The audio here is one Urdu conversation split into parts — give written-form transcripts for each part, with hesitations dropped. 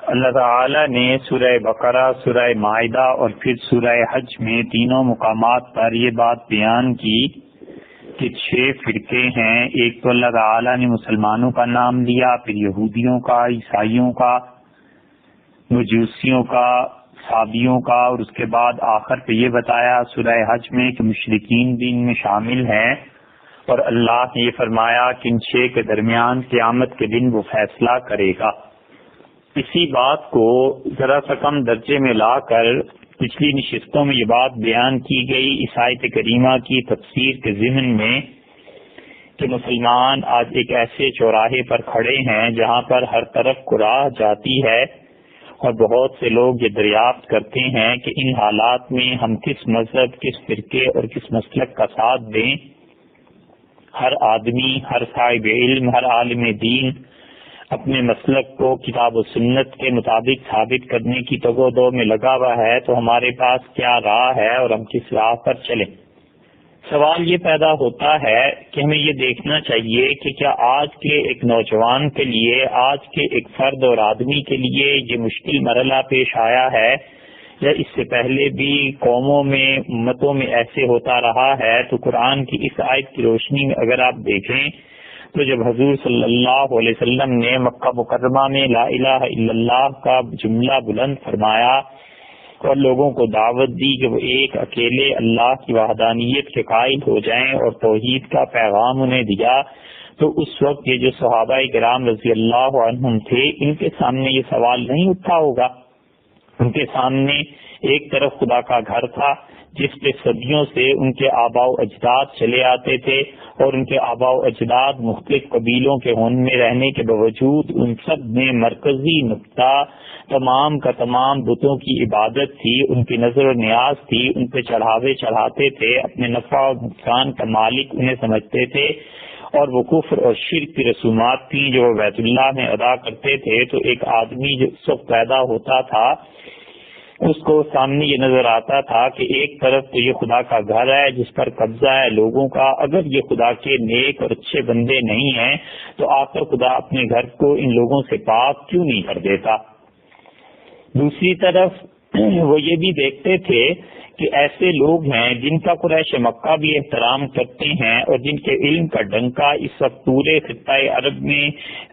اللہ تعالی نے سورہ بقرہ، سورہ مائدہ اور پھر سورہ حج میں تینوں مقامات پر یہ بات بیان کی کہ 6 فرقے ہیں۔ ایک تو اللہ تعالی نے مسلمانوں کا نام لیا، پھر یہودیوں کا، عیسائیوں کا، مجوسیوں کا، صابیوں کا، اور اس کے بعد آخر پہ یہ بتایا سورہ حج میں کہ مشرکین بھی ان میں شامل ہیں، اور اللہ نے یہ فرمایا کہ ان 6 کے درمیان قیامت کے دن وہ فیصلہ کرے گا۔ اسی بات کو ذرا سا کم درجے میں لا کر پچھلی نشستوں میں یہ بات بیان کی گئی اس آیت کریمہ کی تفسیر کے ضمن میں کہ مسلمان آج ایک ایسے چوراہے پر کھڑے ہیں جہاں پر ہر طرف قراہ جاتی ہے، اور بہت سے لوگ یہ دریافت کرتے ہیں کہ ان حالات میں ہم کس مذہب، کس فرقے اور کس مسلک کا ساتھ دیں۔ ہر آدمی، ہر صاحب علم، ہر عالم دین اپنے مسلک کو کتاب و سنت کے مطابق ثابت کرنے کی تگ و دو میں لگا ہوا ہے، تو ہمارے پاس کیا راہ ہے اور ہم کس راہ پر چلیں؟ سوال یہ پیدا ہوتا ہے کہ ہمیں یہ دیکھنا چاہیے کہ کیا آج کے ایک نوجوان کے لیے، آج کے ایک فرد اور آدمی کے لیے یہ مشکل مرحلہ پیش آیا ہے، یا اس سے پہلے بھی قوموں میں، امتوں میں ایسے ہوتا رہا ہے؟ تو قرآن کی اس آیت کی روشنی میں اگر آپ دیکھیں تو جب حضور صلی اللہ علیہ وسلم نے مکہ مکرمہ میں لا الہ الا اللہ کا جملہ بلند فرمایا اور لوگوں کو دعوت دی کہ وہ ایک اکیلے اللہ کی وحدانیت کے قائل ہو جائیں اور توحید کا پیغام انہیں دیا، تو اس وقت یہ جو صحابہ کرام رضی اللہ عنہم تھے، ان کے سامنے یہ سوال نہیں اٹھا ہوگا۔ ان کے سامنے ایک طرف خدا کا گھر تھا جس پہ صدیوں سے ان کے آباء و اجداد چلے آتے تھے، اور ان کے آباء و اجداد مختلف قبیلوں کے ہونے میں رہنے کے باوجود ان سب میں مرکزی نقطہ تمام کا تمام بتوں کی عبادت تھی، ان کی نظر و نیاز تھی، ان پہ چڑھاوے چڑھاتے تھے، اپنے نفع و نقصان کا مالک انہیں سمجھتے تھے، اور وہ کفر اور شرک کی رسومات تھیں جو وہ بیت اللہ میں ادا کرتے تھے۔ تو ایک آدمی جو اس وقت پیدا ہوتا تھا اس کو سامنے یہ نظر آتا تھا کہ ایک طرف تو یہ خدا کا گھر ہے جس پر قبضہ ہے لوگوں کا، اگر یہ خدا کے نیک اور اچھے بندے نہیں ہیں تو آخر خدا اپنے گھر کو ان لوگوں سے پاک کیوں نہیں کر دیتا؟ دوسری طرف وہ یہ بھی دیکھتے تھے کہ ایسے لوگ ہیں جن کا قریش مکہ بھی احترام کرتے ہیں، اور جن کے علم کا ڈنکا اس وقت پورے خطہ عرب میں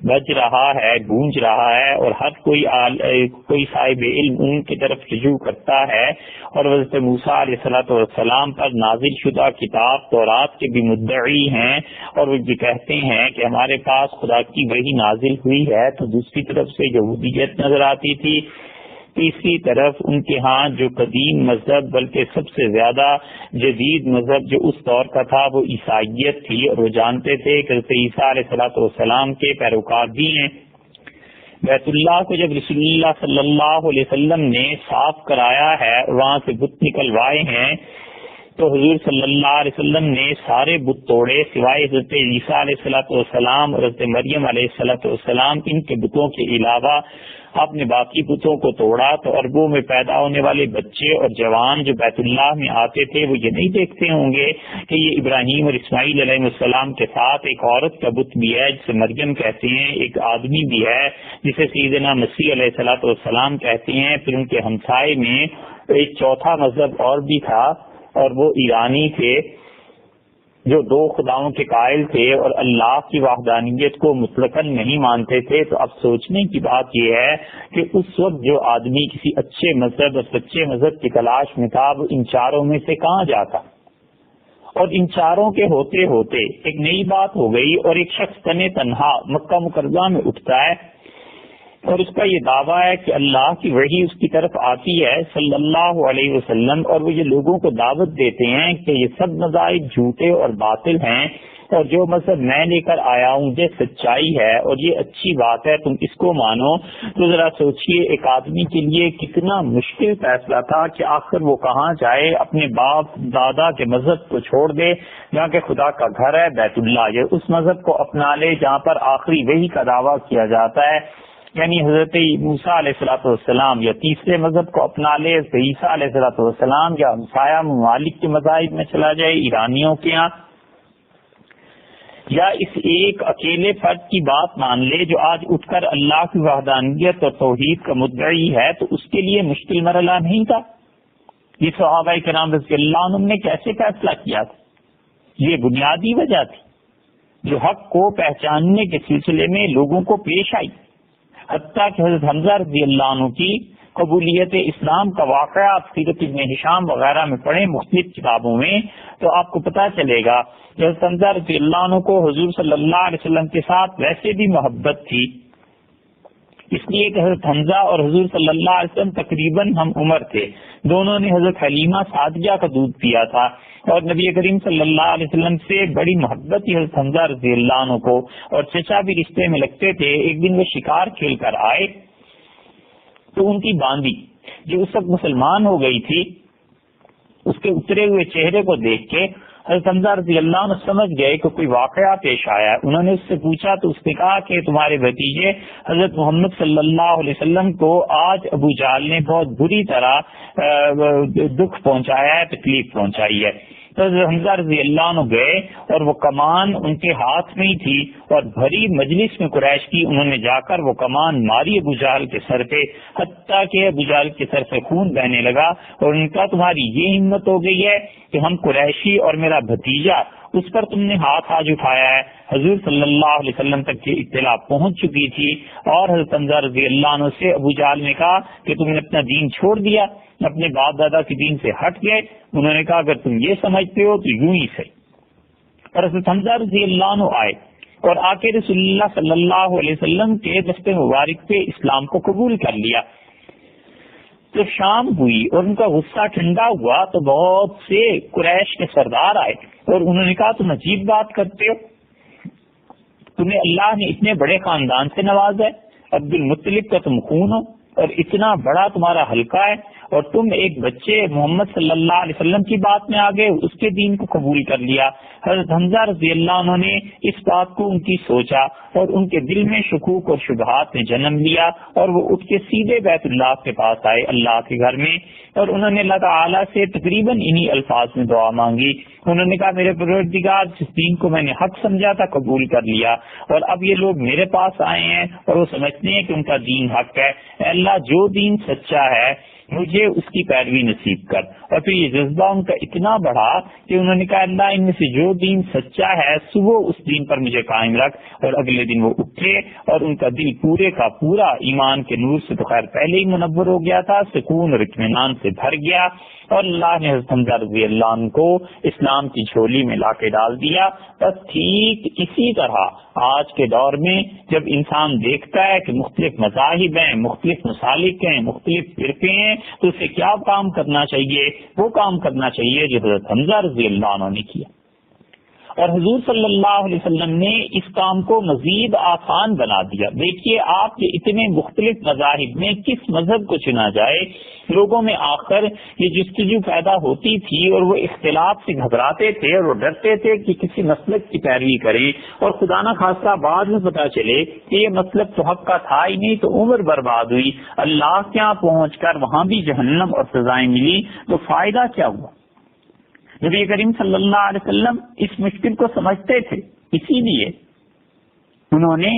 بج رہا ہے، گونج رہا ہے، اور ہر کوئی صاحب علم ان کی طرف رجوع کرتا ہے، اور حضرت موسیٰ علیہ السلام پر نازل شدہ کتاب تورات کے بھی مدعی ہیں، اور وہ یہ کہتے ہیں کہ ہمارے پاس خدا کی وحی نازل ہوئی ہے۔ تو دوسری طرف سے یہودیت نظر آتی تھی، تیسری طرف ان کے ہاں جو قدیم مذہب بلکہ سب سے زیادہ جدید مذہب جو اس دور کا تھا وہ عیسائیت تھی، اور وہ جانتے تھے کہ حضرت عیسیٰ علیہ السلام کے پیروکار بھی ہیں۔ بیت اللہ کو جب رسول اللہ صلی اللہ علیہ وسلم نے صاف کرایا ہے، وہاں سے بت نکلوائے ہیں، تو حضور صلی اللہ علیہ وسلم نے سارے بت توڑے سوائے حضرت عیسیٰ علیہ السلام اور حضرت مریم علیہ السلام، ان کے بتوں کے علاوہ آپ نے باقی بتوں کو توڑا۔ تو اربوں میں پیدا ہونے والے بچے اور جوان جو بیت اللہ میں آتے تھے وہ یہ نہیں دیکھتے ہوں گے کہ یہ ابراہیم اور اسماعیل علیہ السلام کے ساتھ ایک عورت کا بت بھی ہے جسے مریم کہتے ہیں، ایک آدمی بھی ہے جسے سیدنا مسیح علیہ السلام کہتے ہیں، پھر ان کے ہمسائے میں ایک چوتھا مذہب اور بھی تھا، اور وہ ایرانی تھے جو 2 خداؤں کے قائل تھے اور اللہ کی وحدانیت کو مطلقاً نہیں مانتے تھے۔ تو اب سوچنے کی بات یہ ہے کہ اس وقت جو آدمی کسی اچھے مذہب اور سچے مذہب کی تلاش میں تھا وہ ان چاروں میں سے کہاں جاتا، اور ان چاروں کے ہوتے ہوتے ایک نئی بات ہو گئی، اور ایک شخص تنے تنہا مکہ مکرمہ میں اٹھتا ہے اور اس کا یہ دعویٰ ہے کہ اللہ کی وحی اس کی طرف آتی ہے صلی اللہ علیہ وسلم، اور وہ یہ لوگوں کو دعوت دیتے ہیں کہ یہ سب مذاہب جھوٹے اور باطل ہیں، اور جو مذہب میں لے کر آیا ہوں یہ سچائی ہے اور یہ اچھی بات ہے، تم اس کو مانو۔ تو ذرا سوچئے ایک آدمی کے لیے کتنا مشکل فیصلہ تھا کہ آخر وہ کہاں جائے، اپنے باپ دادا کے مذہب کو چھوڑ دے جہاں کہ خدا کا گھر ہے بیت اللہ، یہ اس مذہب کو اپنا لے جہاں پر آخری وحی کا دعویٰ کیا جاتا ہے، یعنی حضرت موسیٰ علیہ السلام، یا تیسرے مذہب کو اپنا لے حضرت عیسیٰ علیہ السلام، یا ہمسایہ ممالک کے مذاہب میں چلا جائے ایرانیوں کے ہاں۔ یا اس ایک اکیلے فرد کی بات مان لے جو آج اٹھ کر اللہ کی وحدانیت اور توحید کا مدعی ہے، تو اس کے لیے مشکل مرحلہ نہیں تھا؟ یہ صحابہ کرام رضی اللہ عنہم نے کیسے فیصلہ کیا تھا؟ یہ بنیادی وجہ تھی جو حق کو پہچاننے کے سلسلے میں لوگوں کو پیش آئی، حتیٰ کہ حضرت حمزہ رضی اللہ عنہ کی قبولیت اسلام کا واقعہ آپ سیرت ابن ہشام وغیرہ میں پڑھیں مختلف کتابوں میں، تو آپ کو پتہ چلے گا کہ حضرت حمزہ رضی اللہ عنہ کو حضور صلی اللہ علیہ وسلم کے ساتھ ویسے بھی محبت تھی، اس لیے کہ حضرت حمزہ اور حضور صلی اللہ علیہ وسلم تقریباً ہم عمر تھے، دونوں نے حضرت حلیمہ سعدیہ کا دودھ پیا تھا، اور نبی کریم صلی اللہ علیہ وسلم سے بڑی محبت تھی حضرت حمزہ رضی اللہ عنہ کو، اور چچا بھی رشتے میں لگتے تھے۔ ایک دن وہ شکار کھیل کر آئے تو ان کی باندی جو اس وقت مسلمان ہو گئی تھی، اس کے اترے ہوئے چہرے کو دیکھ کے حضرت حمزہ رضی اللہ عنہ سمجھ گئے کہ کوئی واقعہ پیش آیا ہے۔ انہوں نے اس سے پوچھا تو اس نے کہا کہ تمہارے بھتیجے حضرت محمد صلی اللہ علیہ وسلم کو آج ابو جہل نے بہت بری طرح دکھ پہنچایا ہے، تکلیف پہنچائی ہے۔ تو حضرت حمزہ رضی اللہ عنہ گئے اور وہ کمان ان کے ہاتھ میں ہی تھی، اور بھری مجلس میں قریش کی انہوں نے جا کر وہ کمان ماری ابو جہل کے سر پہ، حتیٰ کہ ابو جہل کے سر سے خون بہنے لگا، اور ان کا تمہاری یہ ہمت ہو گئی ہے کہ ہم قریشی اور میرا بھتیجا اس پر تم نے ہاتھ آج اٹھایا ہے۔ حضور صلی اللہ علیہ وسلم تک یہ اطلاع پہنچ چکی تھی، اور حضرت حمزہ رضی اللہ عنہ سے ابو جہل نے کہا کہ تم نے اپنا دین چھوڑ دیا، اپنے باپ دادا کے دین سے ہٹ گئے۔ انہوں نے کہا اگر تم یہ سمجھتے ہو تو یوں ہی صحیح۔ اور حضرت حمزہ رضی اللہ عنہ آئے اور آ کے رسول اللہ صلی اللہ علیہ وسلم کے دست مبارک پہ اسلام کو قبول کر لیا۔ جب شام ہوئی اور ان کا غصہ ٹھنڈا ہوا تو بہت سے قریش کے سردار آئے اور انہوں نے کہا تم عجیب بات کرتے ہو، تمہیں اللہ نے اتنے بڑے خاندان سے نوازا ہے، عبد المطلب کا تم خون ہو اور اتنا بڑا تمہارا حلقہ ہے، اور تم ایک بچے محمد صلی اللہ علیہ وسلم کی بات میں آگے اس کے دین کو قبول کر لیا۔ حضرت حمزہ رضی اللہ عنہ نے اس بات کو ان کی سوچا اور ان کے دل میں شکوک اور شبہات نے جنم لیا، اور وہ اٹھ کے سیدھے بیت اللہ کے پاس آئے، اللہ کے گھر میں، اور انہوں نے اللہ تعالیٰ سے تقریباً انہی الفاظ میں دعا مانگی۔ انہوں نے کہا میرے پروردگار جس دین کو میں نے حق سمجھا تھا قبول کر لیا، اور اب یہ لوگ میرے پاس آئے ہیں اور وہ سمجھتے ہیں کہ ان کا دین حق ہے، اے اللہ جو دین سچا ہے مجھے اس کی پیروی نصیب کر۔ اور پھر یہ جذبہ ان کا اتنا بڑھا کہ انہوں نے کہا اللہ ان میں سے جو دین سچا ہے صبح اس دین پر مجھے قائم رکھ۔ اور اگلے دن وہ اٹھے اور ان کا دل پورے کا پورا ایمان کے نور سے تو خیر پہلے ہی منور ہو گیا تھا، سکون اور اطمینان سے بھر گیا، اور اللہ نے حضرت حمزہ رضی اللہ عنہ کو اسلام کی جھولی میں لا کے ڈال دیا۔ بس ٹھیک اسی طرح آج کے دور میں جب انسان دیکھتا ہے کہ مختلف مذاہب ہیں، مختلف مسالک ہیں، مختلف فرقے ہیں، تو اسے کیا کام کرنا چاہیے؟ وہ کام کرنا چاہیے جو حضرت حمزہ رضی اللہ عنہ نے کیا، اور حضور صلی اللہ علیہ وسلم نے اس کام کو مزید آسان بنا دیا۔ دیکھیے آپ کے اتنے مختلف مذاہب میں کس مذہب کو چنا جائے، لوگوں میں آخر یہ جستجو پیدا ہوتی تھی اور وہ اختلاف سے گھبراتے تھے اور وہ ڈرتے تھے کہ کسی مسلک کی پیروی کریں، اور خدا نہ خواستہ بعد میں پتا چلے کہ یہ مسلک تو حق کا تھا ہی نہیں، تو عمر برباد ہوئی، اللہ کے یہاں پہنچ کر وہاں بھی جہنم اور سزائیں ملی، تو فائدہ کیا ہوا؟ نبی کریم صلی اللہ علیہ وسلم اس مشکل کو سمجھتے تھے، اسی لیے انہوں نے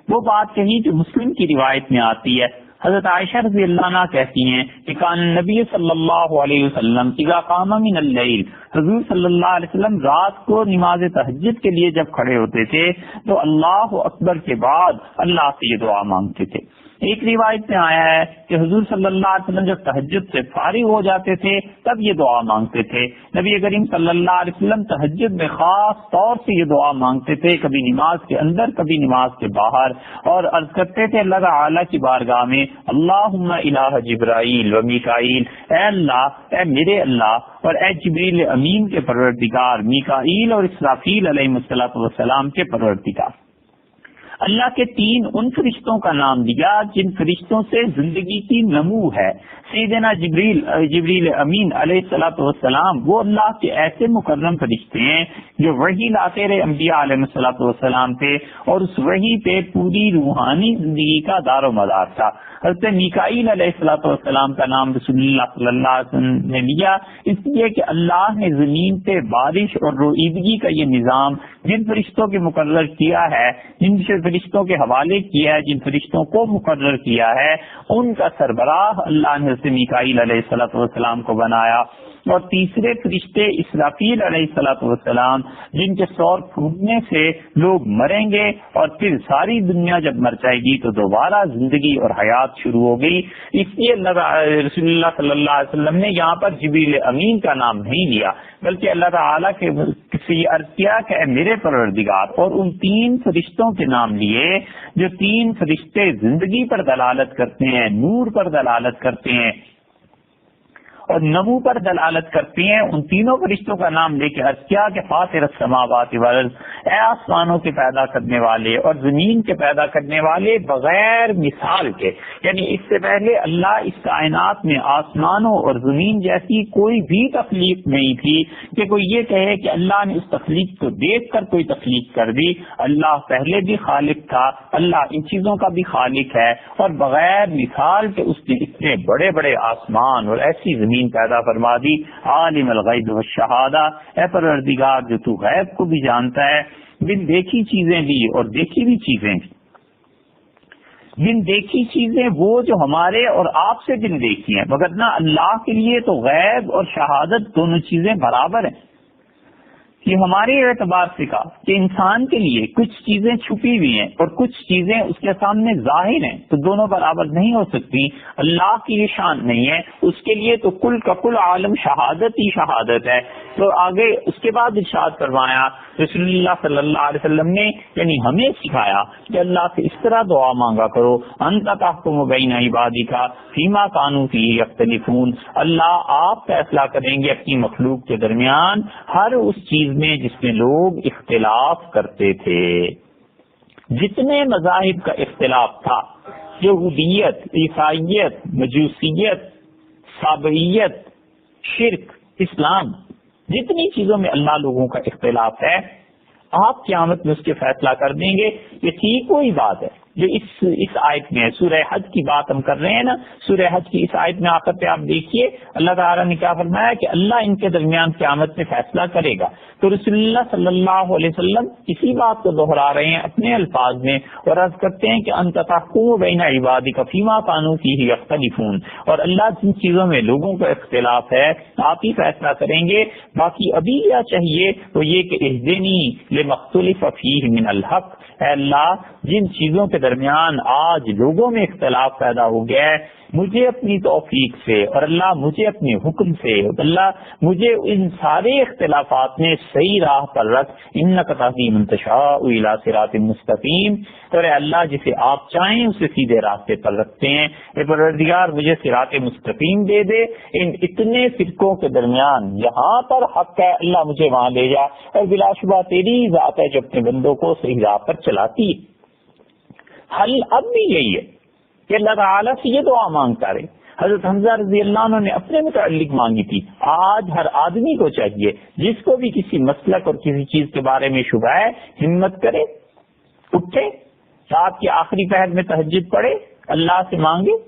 وہ بات کہی جو مسلم کی روایت میں آتی ہے۔ حضرت عائشہ رضی اللہ عنہ کہتی ہیں کہ کان نبی صلی اللہ علیہ وسلم اذا قام من اللیل، حضور صلی اللہ علیہ وسلم رات کو نماز تہجد کے لیے جب کھڑے ہوتے تھے تو اللہ اکبر کے بعد اللہ سے یہ دعا مانگتے تھے۔ ایک روایت میں آیا ہے کہ حضور صلی اللہ علیہ وسلم جب تہجد سے فارغ ہو جاتے تھے تب یہ دعا مانگتے تھے۔ نبی کریم صلی اللہ علیہ وسلم تہجد میں خاص طور سے یہ دعا مانگتے تھے، کبھی نماز کے اندر کبھی نماز کے باہر، اور عرض کرتے تھے اللہ تعالیٰ کی بارگاہ میں اللہم الہ جبرائیل و میکائیل، اے اللہ، اے میرے اللہ، اور اے جبریل امین کے پروردگار، میکائیل اور اسرافیل علیہ الصلوۃ والسلام کے پروردگار، اللہ کے تین ان فرشتوں کا نام دیا جن فرشتوں سے زندگی کی نمو ہے. سیدنا جبریل امین علیہ الصلوۃ والسلام وہ اللہ کے ایسے مکرم فرشتے ہیں جو وحی لاتے رہے انبیاء علیہ الصلوۃ والسلام پہ، اور اس وحی پہ پوری روحانی زندگی کا دار و مدار تھا. حضرت میکائیل علیہ الصلوۃ والسلام کا نام رسول اللہ صلی اللہ علیہ وسلم نے لیا اس لیے کہ اللہ نے زمین پہ بارش اور روئیدگی کا یہ نظام جن فرشتوں کے مقرر کیا ہے، جن فرشتوں کے حوالے کیا ہے، جن فرشتوں کو مقرر کیا ہے، ان کا سربراہ اللہ نے حضرت میکائیل علیہ الصلوۃ والسلام کو بنایا. اور تیسرے فرشتے اسرافیل علیہ الصلوۃ والسلام جن کے سور پھوٹنے سے لوگ مریں گے اور پھر ساری دنیا جب مر جائے گی تو دوبارہ زندگی اور حیات شروع ہو گئی. اس لیے رسول اللہ صلی اللہ علیہ وسلم نے یہاں پر جبریل امین کا نام نہیں لیا، بلکہ اللہ تعالیٰ کے سے یہ عرض کیا کہ اے میرے پروردگار، اور ان تین فرشتوں کے نام لیے جو تین فرشتے زندگی پر دلالت کرتے ہیں، نور پر دلالت کرتے ہیں اور نمو پر دلالت کرتی ہیں. ان تینوں فرشتوں کا نام لے کے عرض کیا کہ فاطر السماوات والارض، اے آسمانوں کے پیدا کرنے والے اور زمین کے پیدا کرنے والے بغیر مثال کے. یعنی اس سے پہلے اللہ اس کائنات میں آسمانوں اور زمین جیسی کوئی بھی تخلیق نہیں تھی کہ کوئی یہ کہے کہ اللہ نے اس تخلیق کو دیکھ کر کوئی تخلیق کر دی. اللہ پہلے بھی خالق تھا، اللہ ان چیزوں کا بھی خالق ہے، اور بغیر مثال کے اس نے اتنے بڑے بڑے آسمان اور ایسی زمین پیدا فرما دی. عالم الغیب والشہادہ، اے پروردگار جو تو غیب کو بھی جانتا ہے، بن دیکھی چیزیں بھی اور دیکھی بھی چیزیں بھی. بن دیکھی چیزیں وہ جو ہمارے اور آپ سے بن دیکھی ہیں، مگر نہ اللہ کے لیے تو غیب اور شہادت دونوں چیزیں برابر ہیں. یہ ہمارے اعتبار سے کہا کہ انسان کے لیے کچھ چیزیں چھپی ہوئی ہیں اور کچھ چیزیں اس کے سامنے ظاہر ہیں، تو دونوں برابر نہیں ہو سکتی. اللہ کی یہ شان نہیں ہے، اس کے لیے تو کل کا کل عالم شہادت ہی شہادت ہے. تو آگے اس کے بعد ارشاد فرمایا رسول اللہ صلی اللہ علیہ وسلم نے، یعنی ہمیں سکھایا کہ اللہ سے اس طرح دعا مانگا کرو، انت تحکم بین عبادک فیما کانوا فیہ یختلفون. اللہ آپ فیصلہ کریں گے اپنی مخلوق کے درمیان ہر اس چیز میں جس میں لوگ اختلاف کرتے تھے. جتنے مذاہب کا اختلاف تھا، یہودیت، عیسائیت، مجوسیت، سابعیت، شرک، اسلام، جتنی چیزوں میں اللہ لوگوں کا اختلاف ہے، آپ قیامت میں اس کے فیصلہ کر دیں گے. یہ ٹھیک وہی بات ہے جو اس آیت میں ہے. سورہ حج کی بات ہم کر رہے ہیں نا، سورہ حج کی اس آیت میں آخر پہ آپ دیکھیے اللہ تعالیٰ نے کیا فرمایا کہ اللہ ان کے درمیان قیامت میں فیصلہ کرے گا. تو رسول اللہ صلی اللہ علیہ وسلم اسی بات کو دہرا رہے ہیں اپنے الفاظ میں اور عرض کرتے ہیں کہ انت تحکم بین عبادک فیما کانوا فیہ یختلفون. اور اللہ جن چیزوں میں لوگوں کا اختلاف ہے آپ ہی فیصلہ کریں گے. باقی ابھی کیا چاہیے وہ یہ کہ اہدنی لما اختلف فیہ من الحق، اے اللہ جن چیزوں کے درمیان آج لوگوں میں اختلاف پیدا ہو گیا ہے مجھے اپنی توفیق سے اور اللہ مجھے اپنے حکم سے، اللہ مجھے ان سارے اختلافات میں صحیح راہ پر رکھ. انک تہدی من تشاء الی صراط مستقیم. تو اے اللہ جسے آپ چاہیں اسے سیدھے راستے پر رکھتے ہیں. اے پروردگار مجھے صراط مستقیم دے دے. ان اتنے فرقوں کے درمیان یہاں پر حق ہے، اللہ مجھے وہاں لے جا. اور بلا شبہ تیری ذات ہے جو اپنے بندوں کو صحیح راہ پر چلاتی ہے. حل اب بھی یہی ہے کہ اللہ تعالیٰ سے یہ دعا مانگتا رہے. حضرت حمزہ رضی اللہ عنہ نے اپنے متعلق مانگی تھی. آج ہر آدمی کو چاہیے جس کو بھی کسی مسلک اور کسی چیز کے بارے میں شبہ ہے، ہمت کرے، اٹھے، رات کے آخری پہر میں تہجد پڑھے، اللہ سے مانگے.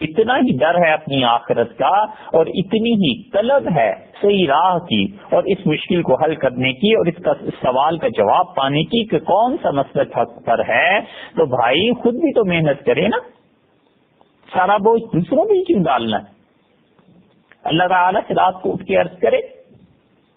اتنا ہی ڈر ہے اپنی آخرت کا اور اتنی ہی طلب ہے صحیح راہ کی اور اس مشکل کو حل کرنے کی اور اس کا سوال کا جواب پانے کی کہ کون سا مسلک حق پر ہے. تو بھائی خود بھی تو محنت کرے نا، سارا بوجھ دوسروں پہ کیوں ڈالنا ہے. اللہ تعالیٰ سے رات کو اٹھ کے عرض کرے،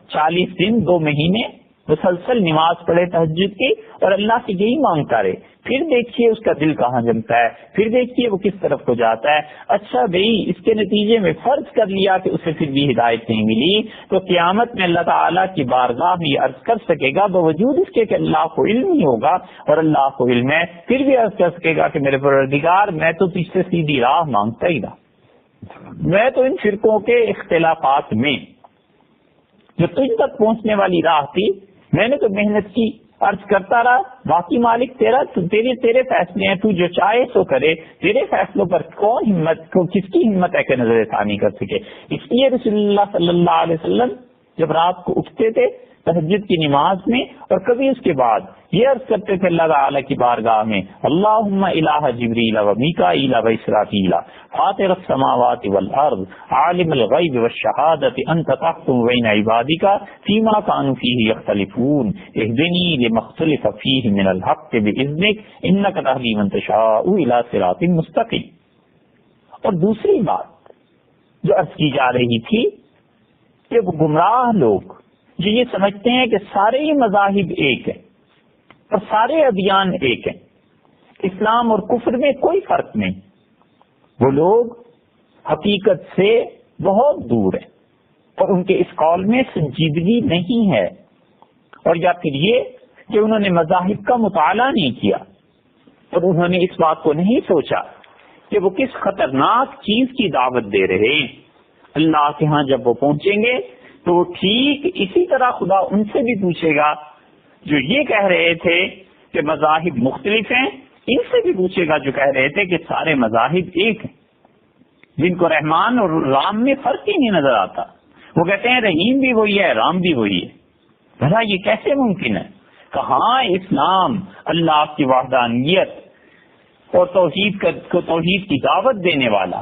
40 دن 2 مہینے مسلسل نماز پڑھے تہجد کی اور اللہ سے یہی مانگتا رہے. پھر دیکھیے اس کا دل کہاں جمتا ہے، پھر دیکھیے وہ کس طرف کو جاتا ہے. اچھا بھائی اس کے نتیجے میں فرض کر لیا کہ اسے پھر بھی ہدایت نہیں ملی تو قیامت میں اللہ تعالیٰ کی بارگاہ میں یہ عرض کر سکے گا باوجود اس کے کہ اللہ کو علم ہی ہوگا اور اللہ کو علم ہے، پھر بھی عرض کر سکے گا کہ میرے پروردگار میں تو تجھ سے سیدھی راہ مانگتا ہی رہا. میں تو ان فرقوں کے اختلافات میں جو تجھ تک پہنچنے والی راہ تھی میں نے تو محنت کی، عرض کرتا رہا باقی مالک تیرے فیصلے ہیں، تو جو چاہے سو کرے، تیرے فیصلوں پر کس کی ہمت ہے کہ نظر ثانی کر سکے. اس لیے رسول اللہ صلی اللہ علیہ وسلم جب رات کو اٹھتے تھے تہجد کی نماز میں اور کبھی اس کے بعد یہ عرض کرتے تھے اللہ تعالی کی بارگاہ میں اللہم الہ جبریل و میکائیل و اسرافیل فاطر السماوات والارض عالم الغیب والشہادۃ انت تحکم بین عبادک فیما کانوا فیہ یختلفون اہدنی لما اختلف فیہ من الحق باذنک انک تہدی من تشاء الی صراط مستقیم. اور دوسری بات جو عرض کی جا رہی تھی کہ وہ گمراہ لوگ جو یہ سمجھتے ہیں کہ سارے ہی مذاہب ایک ہیں اور سارے ادیان ایک ہیں، اسلام اور کفر میں کوئی فرق نہیں، وہ لوگ حقیقت سے بہت دور ہیں اور ان کے اس قول میں سنجیدگی نہیں ہے. اور یا پھر یہ کہ انہوں نے مذاہب کا مطالعہ نہیں کیا اور انہوں نے اس بات کو نہیں سوچا کہ وہ کس خطرناک چیز کی دعوت دے رہے ہیں. اللہ کے ہاں جب وہ پہنچیں گے تو ٹھیک اسی طرح خدا ان سے بھی پوچھے گا جو یہ کہہ رہے تھے کہ مذاہب مختلف ہیں، ان سے بھی پوچھے گا جو کہہ رہے تھے کہ سارے مذاہب ایک ہیں، جن کو رحمان اور رام میں فرق ہی نہیں نظر آتا. وہ کہتے ہیں رحیم بھی وہی ہے، رام بھی وہی ہے. بھلا یہ کیسے ممکن ہے؟ کہاں اسلام اللہ کی وحدانیت اور توحید کی دعوت دینے والا،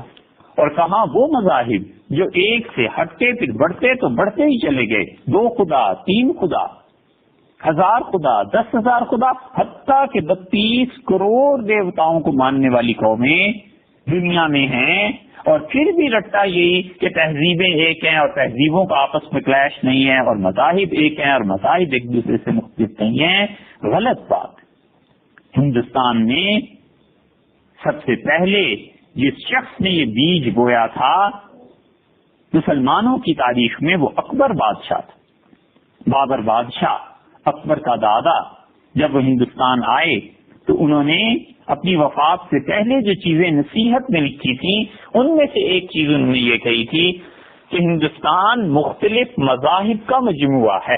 اور کہاں وہ مذاہب جو ایک سے ہٹتے پھر بڑھتے تو بڑھتے ہی چلے گئے، 2 خدا 3 خدا 1000 خدا 10,000 خدا، حتیٰ کہ 32 کروڑ دیوتاؤں کو ماننے والی قومیں دنیا میں ہیں. اور پھر بھی رٹا یہی کہ تہذیبیں ایک ہیں اور تہذیبوں کا آپس میں کلیش نہیں ہے اور مذاہب ایک ہیں اور مذاہب ایک دوسرے سے مختلف نہیں ہیں. غلط بات. ہندوستان میں سب سے پہلے جس شخص نے یہ بیج بویا تھا مسلمانوں کی تاریخ میں وہ اکبر بادشاہ تھا. بابر بادشاہ اکبر کا دادا جب وہ ہندوستان آئے تو انہوں نے اپنی وفات سے پہلے جو چیزیں نصیحت میں لکھی تھیں ان میں سے ایک چیز انہوں نے یہ کہی تھی کہ ہندوستان مختلف مذاہب کا مجموعہ ہے.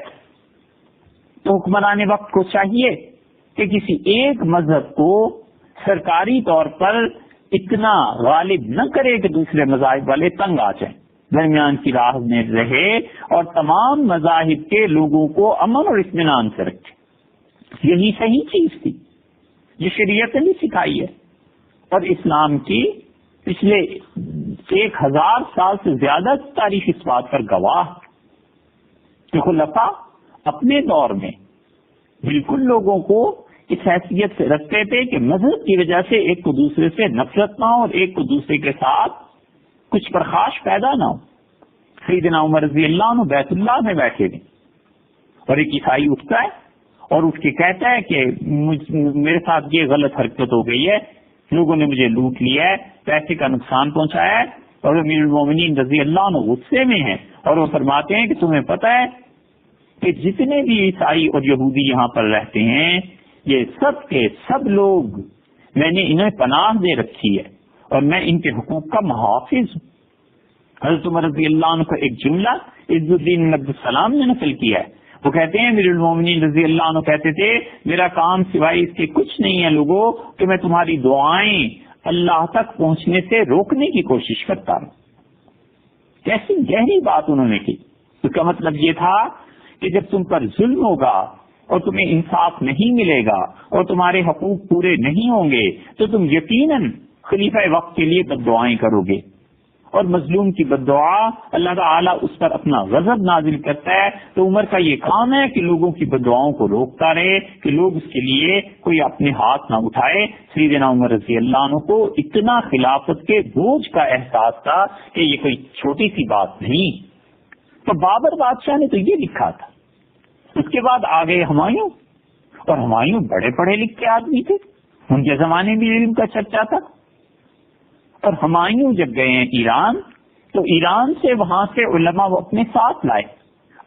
تو حکمران وقت کو چاہیے کہ کسی ایک مذہب کو سرکاری طور پر اتنا غالب نہ کرے کہ دوسرے مذاہب والے تنگ آ جائیں، درمیان کی راہ میں رہے اور تمام مذاہب کے لوگوں کو امن اور اطمینان سے رکھے. یہی صحیح چیز تھی جو شریعت نے سکھائی ہے. اور اسلام کی پچھلے 1000 سال سے زیادہ تاریخ اس بات پر گواہ کہ خلفاء اپنے دور میں بالکل لوگوں کو اس حیثیت سے رکھتے تھے کہ مذہب کی وجہ سے ایک کو دوسرے سے نفرت نہ ہو اور ایک کو دوسرے کے ساتھ کچھ پرخاش پیدا نہ ہو. سیدنا عمر رضی اللہ عنہ بیت اللہ میں بیٹھے تھے اور ایک عیسائی اٹھتا ہے اور اٹھ کے کہتا ہے کہ میرے ساتھ یہ غلط حرکت ہو گئی ہے، لوگوں نے مجھے لوٹ لیا ہے، پیسے کا نقصان پہنچایا ہے. اور امیر المومنین رضی اللہ عنہ غصے میں ہیں اور وہ فرماتے ہیں کہ تمہیں پتہ ہے کہ جتنے بھی عیسائی اور یہودی یہاں پر رہتے ہیں یہ سب کے سب لوگ میں نے انہیں پناہ دے رکھی ہے اور میں ان کے حقوق کا محافظ ہوں. حضرت عمر رضی اللہ عنہ کا ایک جملہ عز الدین بن عبد السلام نے نقل کیا ہے. وہ کہتے ہیں امیر المومنین رضی اللہ عنہ کہتے تھے میرا کام سوائے اس کے کچھ نہیں ہے لوگوں کہ میں تمہاری دعائیں اللہ تک پہنچنے سے روکنے کی کوشش کرتا ہوں. کیسی گہری بات انہوں نے کی. اس کا مطلب یہ تھا کہ جب تم پر ظلم ہوگا اور تمہیں انصاف نہیں ملے گا اور تمہارے حقوق پورے نہیں ہوں گے تو تم یقیناً خلیفہ وقت کے لیے بد دعائیں کرو گے اور مظلوم کی بد دعا اللہ تعالیٰ اس پر اپنا غضب نازل کرتا ہے. تو عمر کا یہ کام ہے کہ لوگوں کی بد دعاؤں کو روکتا رہے کہ لوگ اس کے لیے کوئی اپنے ہاتھ نہ اٹھائے. سیدنا عمر رضی اللہ عنہ کو اتنا خلافت کے بوجھ کا احساس تھا کہ یہ کوئی چھوٹی سی بات نہیں. تو بابر بادشاہ نے تو یہ لکھا تھا. اس کے بعد آ گئے ہمایوں، اور ہمایوں بڑے پڑھے لکھے آدمی تھے، ان کے زمانے میں علم کا چرچا تھا. اور ہمایوں جب گئے ہیں ایران تو ایران سے وہاں سے علماء وہ اپنے ساتھ لائے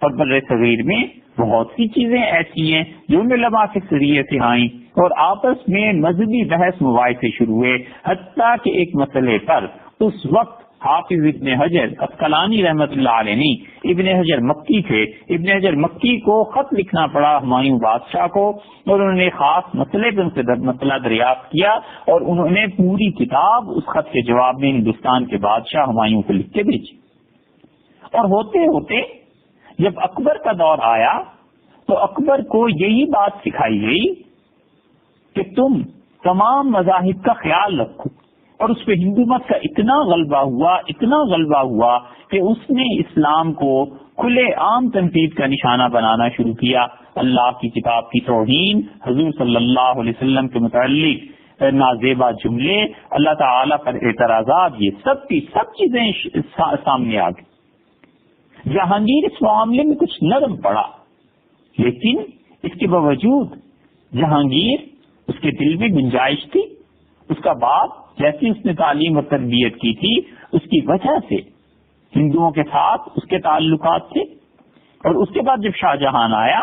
اور بر صغیر میں بہت سی چیزیں ایسی ہیں جو ان علماء کے ذریعے سے آئیں اور آپس میں مذہبی بحث مباحثے شروع ہوئے. حتیٰ کہ ایک مسئلے پر اس وقت حافظ ابن حجر اسقلانی رحمۃ اللہ علیہ نہیں، ابن حجر مکی تھے، ابن حجر مکی کو خط لکھنا پڑا ہمایوں بادشاہ کو، اور انہوں نے خاص مسئلے پہ ان سے مسئلہ دریافت کیا، اور انہوں نے پوری کتاب اس خط کے جواب میں ہندوستان کے بادشاہ ہمایوں کو لکھ کے بھیجی۔ اور ہوتے ہوتے جب اکبر کا دور آیا تو اکبر کو یہی بات سکھائی گئی کہ تم تمام مذاہب کا خیال رکھو، اور اس پہ ہندو مت کا اتنا غلبہ ہوا کہ اس نے اسلام کو کھلے عام تنقید کا نشانہ بنانا شروع کیا۔ اللہ کی کتاب کی توہین، حضور صلی اللہ علیہ وسلم کے متعلق نازیبا جملے، اللہ تعالیٰ پر اعتراضات، یہ سب کی سب چیزیں سامنے آ گئی۔ جہانگیر اس معاملے میں کچھ نرم پڑا، لیکن اس کے باوجود جہانگیر، اس کے دل میں گنجائش تھی، اس کا باپ جیسی اس نے تعلیم و تربیت کی تھی اس کی وجہ سے ہندوؤں کے ساتھ اس کے تعلقات تھے۔ اور اس کے بعد جب شاہ جہان آیا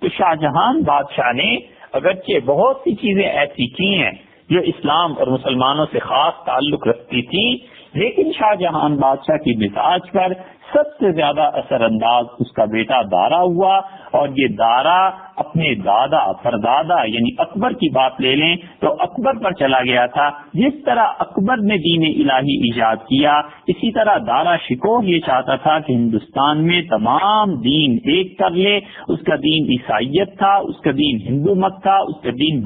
تو شاہ جہان بادشاہ نے اگرچہ بہت سی چیزیں ایسی کی ہیں جو اسلام اور مسلمانوں سے خاص تعلق رکھتی تھی، لیکن شاہ جہان بادشاہ کی مزاج پر سب سے زیادہ اثر انداز اس کا بیٹا دارا ہوا، اور یہ دارا اپنے دادا پردادا یعنی اکبر کی بات لے لیں تو اکبر پر چلا گیا تھا۔ جس طرح اکبر نے دین الہی ایجاد کیا، اسی طرح دارا شکوہ یہ چاہتا تھا کہ ہندوستان میں تمام دین ایک کر لے۔ اس کا دین عیسائیت تھا، اس کا دین ہندو مت تھا، اس کا دین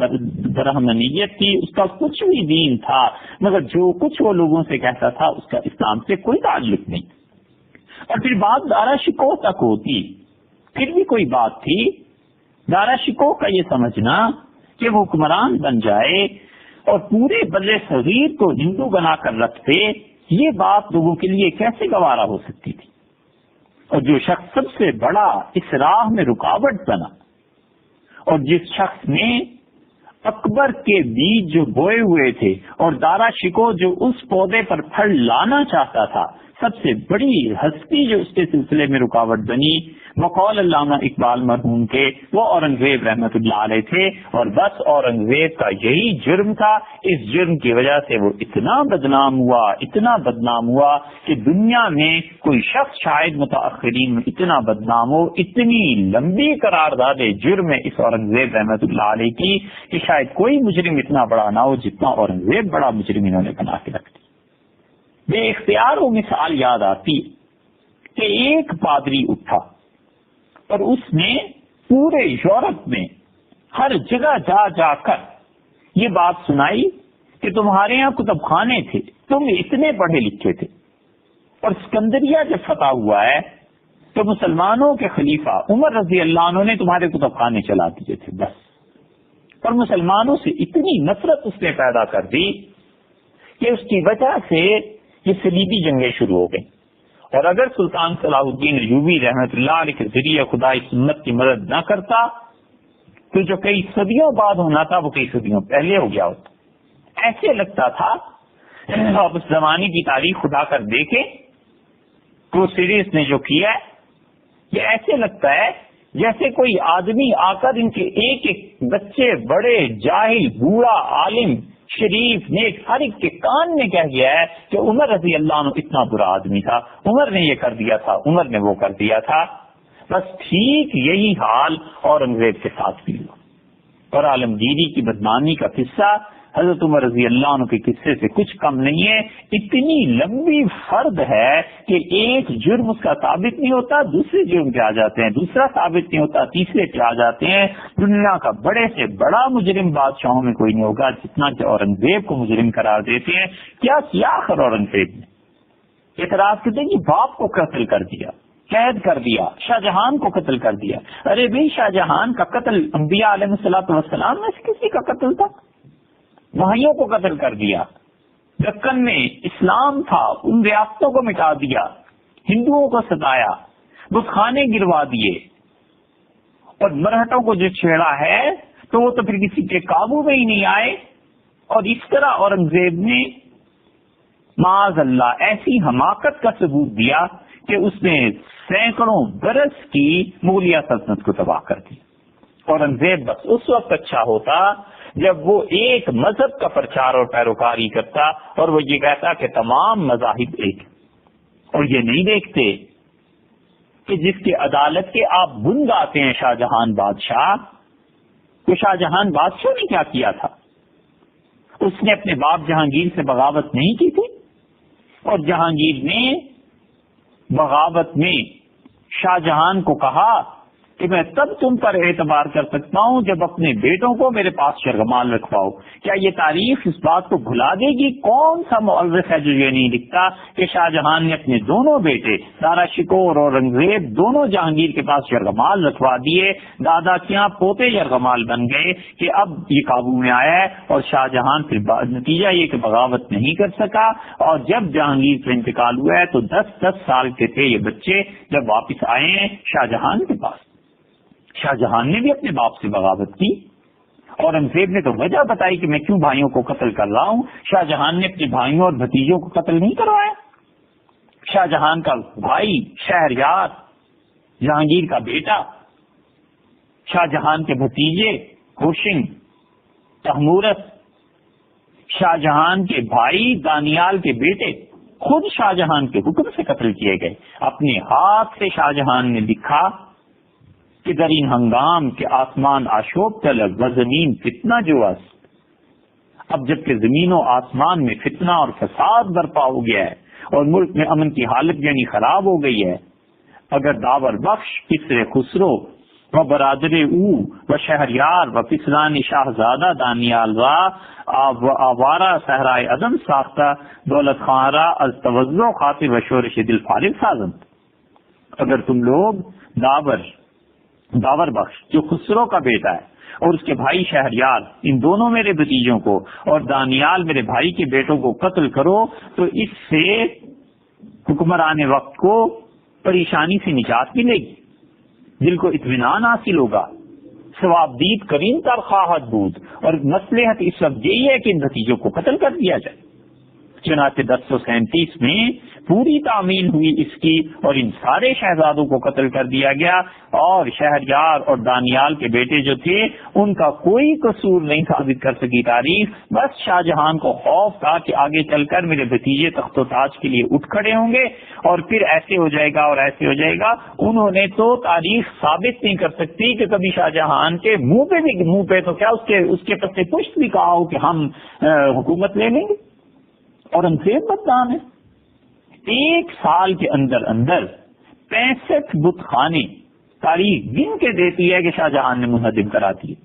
برہمنیت تھی، اس کا کچھ بھی دین تھا، مگر جو کچھ وہ لوگوں سے کہتا تھا اس کا اسلام سے کوئی تعلق نہیں۔ اور پھر بات دارا شکوہ تک ہوتی، پھر بھی کوئی بات تھی، دارا شکوہ کا یہ سمجھنا کہ وہ حکمران بن جائے اور پورے بر صغیر کو ہندو بنا کر رکھتے، یہ بات لوگوں کے لیے کیسے گوارا ہو سکتی تھی؟ اور جو شخص سب سے بڑا اس راہ میں رکاوٹ بنا، اور جس شخص نے اکبر کے بیج جو بوئے ہوئے تھے اور دارا شکوہ جو اس پودے پر پھل لانا چاہتا تھا، سب سے بڑی ہستی جو اس کے سلسلے میں رکاوٹ بنی، بقول علامہ اقبال مرحوم کے، وہ اورنگزیب رحمت اللہ علیہ تھے۔ اور بس اورنگزیب کا یہی جرم تھا، اس جرم کی وجہ سے وہ اتنا بدنام ہوا کہ دنیا میں کوئی شخص شاید متاخرین میں اتنا بدنام ہو، اتنی لمبی قرارداد جرم ہے اس اورنگزیب رحمت اللہ علیہ کی کہ شاید کوئی مجرم اتنا بڑا نہ ہو جتنا اورنگزیب بڑا مجرم انہوں نے بنا کے رکھ دیا۔ بے اختیار وہ مثال یاد آتی کہ ایک پادری اٹھا اور اس نے پورے یورپ میں ہر جگہ جا جا کر یہ بات سنائی کہ تمہارے یہاں کتب خانے تھے، تم اتنے پڑھے لکھے تھے، اور اسکندریہ جب فتح ہوا ہے تو مسلمانوں کے خلیفہ عمر رضی اللہ عنہ نے تمہارے کتب خانے چلا دیے تھے بس۔ اور مسلمانوں سے اتنی نفرت اس نے پیدا کر دی کہ اس کی وجہ سے یہ صلیبی جنگیں شروع ہو گئیں۔ اور اگر سلطان صلاح الدین ایوبی رحمت اللہ علیہ کے ذریعے خدا اس سنت کی مدد نہ کرتا تو جو کئی صدیوں بعد ہونا تھا وہ کئی صدیوں پہلے ہو گیا ہوتا۔ ایسے لگتا تھا، آپ اس زمانے کی تاریخ اٹھا کر دیکھیں، تو سیریز نے جو کیا ہے یہ ایسے لگتا ہے جیسے کوئی آدمی آ کر ان کے ایک ایک بچے، بڑے، جاہل، بوڑھا، عالم، شریف، نیک، ہر ایک کے کان میں کہہ گیا ہے کہ عمر رضی اللہ عنہ اتنا برا آدمی تھا، عمر نے یہ کر دیا تھا، عمر نے وہ کر دیا تھا۔ بس ٹھیک یہی حال اورنگزیب کے ساتھ بھی ہوا، اور عالمگیری کی بدنامی کا قصہ حضرت عمر رضی اللہ عنہ کے قصے سے کچھ کم نہیں ہے۔ اتنی لمبی فرد ہے کہ ایک جرم اس کا ثابت نہیں ہوتا، دوسرے جرم پہ آ جاتے ہیں، دوسرا ثابت نہیں ہوتا، تیسرے پہ آ جاتے ہیں۔ دنیا کا بڑے سے بڑا مجرم بادشاہوں میں کوئی نہیں ہوگا جتنا کہ اورنگزیب کو مجرم قرار دیتے ہیں۔ کیا کیا آخر اورنگزیب نے؟ اعتراض کرتے ہیں کہ باپ کو قتل کر دیا، قید کر دیا، شاہ جہان کو قتل کر دیا۔ ارے بھائی، شاہ جہان کا قتل انبیاء علیہ الصلوۃ والسلام میں سے کسی کا قتل تھا؟ بھائیوں کو قتل کر دیا، دکن میں اسلام تھا ان ریاستوں کو مٹا دیا، ہندوؤں کو ستایا، بت خانے گروا دیے، اور مرہٹوں کو جو چھیڑا ہے تو وہ تو پھر کسی کے قابو میں ہی نہیں آئے۔ اور اس طرح اورنگزیب نے معاذ اللہ ایسی حماقت کا ثبوت دیا کہ اس نے سینکڑوں برس کی مغلیہ سلطنت کو تباہ کر دی۔ اورنگزیب بس اس وقت اچھا ہوتا جب وہ ایک مذہب کا پرچار اور پیروکاری کرتا اور وہ یہ کہتا کہ تمام مذاہب ایک۔ اور یہ نہیں دیکھتے کہ جس کی عدالت کے آپ بن گاتے ہیں شاہ جہان بادشاہ، تو شاہ جہان بادشاہ نے کیا کیا تھا؟ اس نے اپنے باپ جہانگیر سے بغاوت نہیں کی تھی، اور جہانگیر نے بغاوت میں شاہ جہان کو کہا کہ میں تب تم پر اعتبار کر سکتا ہوں جب اپنے بیٹوں کو میرے پاس یرغمال رکھواؤ۔ کیا یہ تاریخ اس بات کو بھلا دے گی؟ کون سا مؤرخ ہے جو یہ نہیں لکھتا کہ شاہ جہان نے اپنے دونوں بیٹے دارا شکور اور اورنگزیب دونوں جہانگیر کے پاس یرغمال رکھوا دیے، دادا کیا پوتے یرغمال بن گئے کہ اب یہ قابو میں آیا ہے، اور شاہ جہان پھر نتیجہ یہ کہ بغاوت نہیں کر سکا، اور جب جہانگیر کا انتقال ہوا ہے تو 10 سال کے تھے یہ بچے جب واپس آئے ہیں شاہ جہان کے پاس۔ شاہ جہان نے بھی اپنے باپ سے بغاوت کی، اورنگزیب نے تو وجہ بتائی کہ میں کیوں بھائیوں کو قتل کر رہا ہوں، شاہ جہان نے اپنے بھائیوں اور بھتیجوں کو قتل نہیں کروایا۔ شاہ جہان کا بھائی شہریار جہانگیر کا بیٹا، شاہ جہان کے بھتیجے ہوشنگ، تحمورس، شاہ جہان کے بھائی دانیال کے بیٹے خود شاہ جہان کے حکم سے قتل کیے گئے۔ اپنے ہاتھ سے شاہ جہان نے لکھا کہ در این ہنگام کے آسمان آشوب طلب و زمین فتنہ جو است۔ اب جبکہ زمین و آسمان میں فتنہ اور فساد برپا ہو گیا ہے اور ملک میں امن کی حالت یعنی خراب ہو گئی ہے، اگر داور بخش کسر خسرو و برادر او و شہریار و پسران شاہزادہ دانیال و آوارہ صحرائے عدم ساختہ دولت خانرہ از توضع خاطر و شورش دل فارغ سازند۔ اگر تم لوگ داور بخش جو خسرو کا بیٹا ہے اور اس کے بھائی شہریار ان دونوں میرے بھتیجوں کو اور دانیال میرے بھائی کے بیٹوں کو قتل کرو تو اس سے حکمران وقت کو پریشانی سے نجات ملے گی، دل کو اطمینان حاصل ہوگا، ثواب دید کریم تر خواہد بود، اور مصلحت اس وقت یہی ہے کہ ان بھتیجوں کو قتل کر دیا جائے۔ چنانچہ 1037 میں پوری تعمیل ہوئی اس کی، اور ان سارے شہزادوں کو قتل کر دیا گیا، اور شہریار اور دانیال کے بیٹے جو تھے ان کا کوئی قصور نہیں ثابت کر سکی تاریخ، بس شاہ جہان کو خوف تھا کہ آگے چل کر میرے بھتیجے تخت و تاج کے لیے اٹھ کھڑے ہوں گے اور پھر ایسے ہو جائے گا اور ایسے ہو جائے گا۔ انہوں نے تو تاریخ ثابت نہیں کر سکتی کہ کبھی شاہ جہان کے منہ پہ تو کیا اس کے پتے پشت بھی کہا ہو کہ ہم حکومت لے لیں گے۔ اورنگزیب بدنام ہے، 1 سال کے اندر 65 بت خانے تاریخ گن کے دیتی ہے کہ شاہ جہان نے منہدم کرا دیے،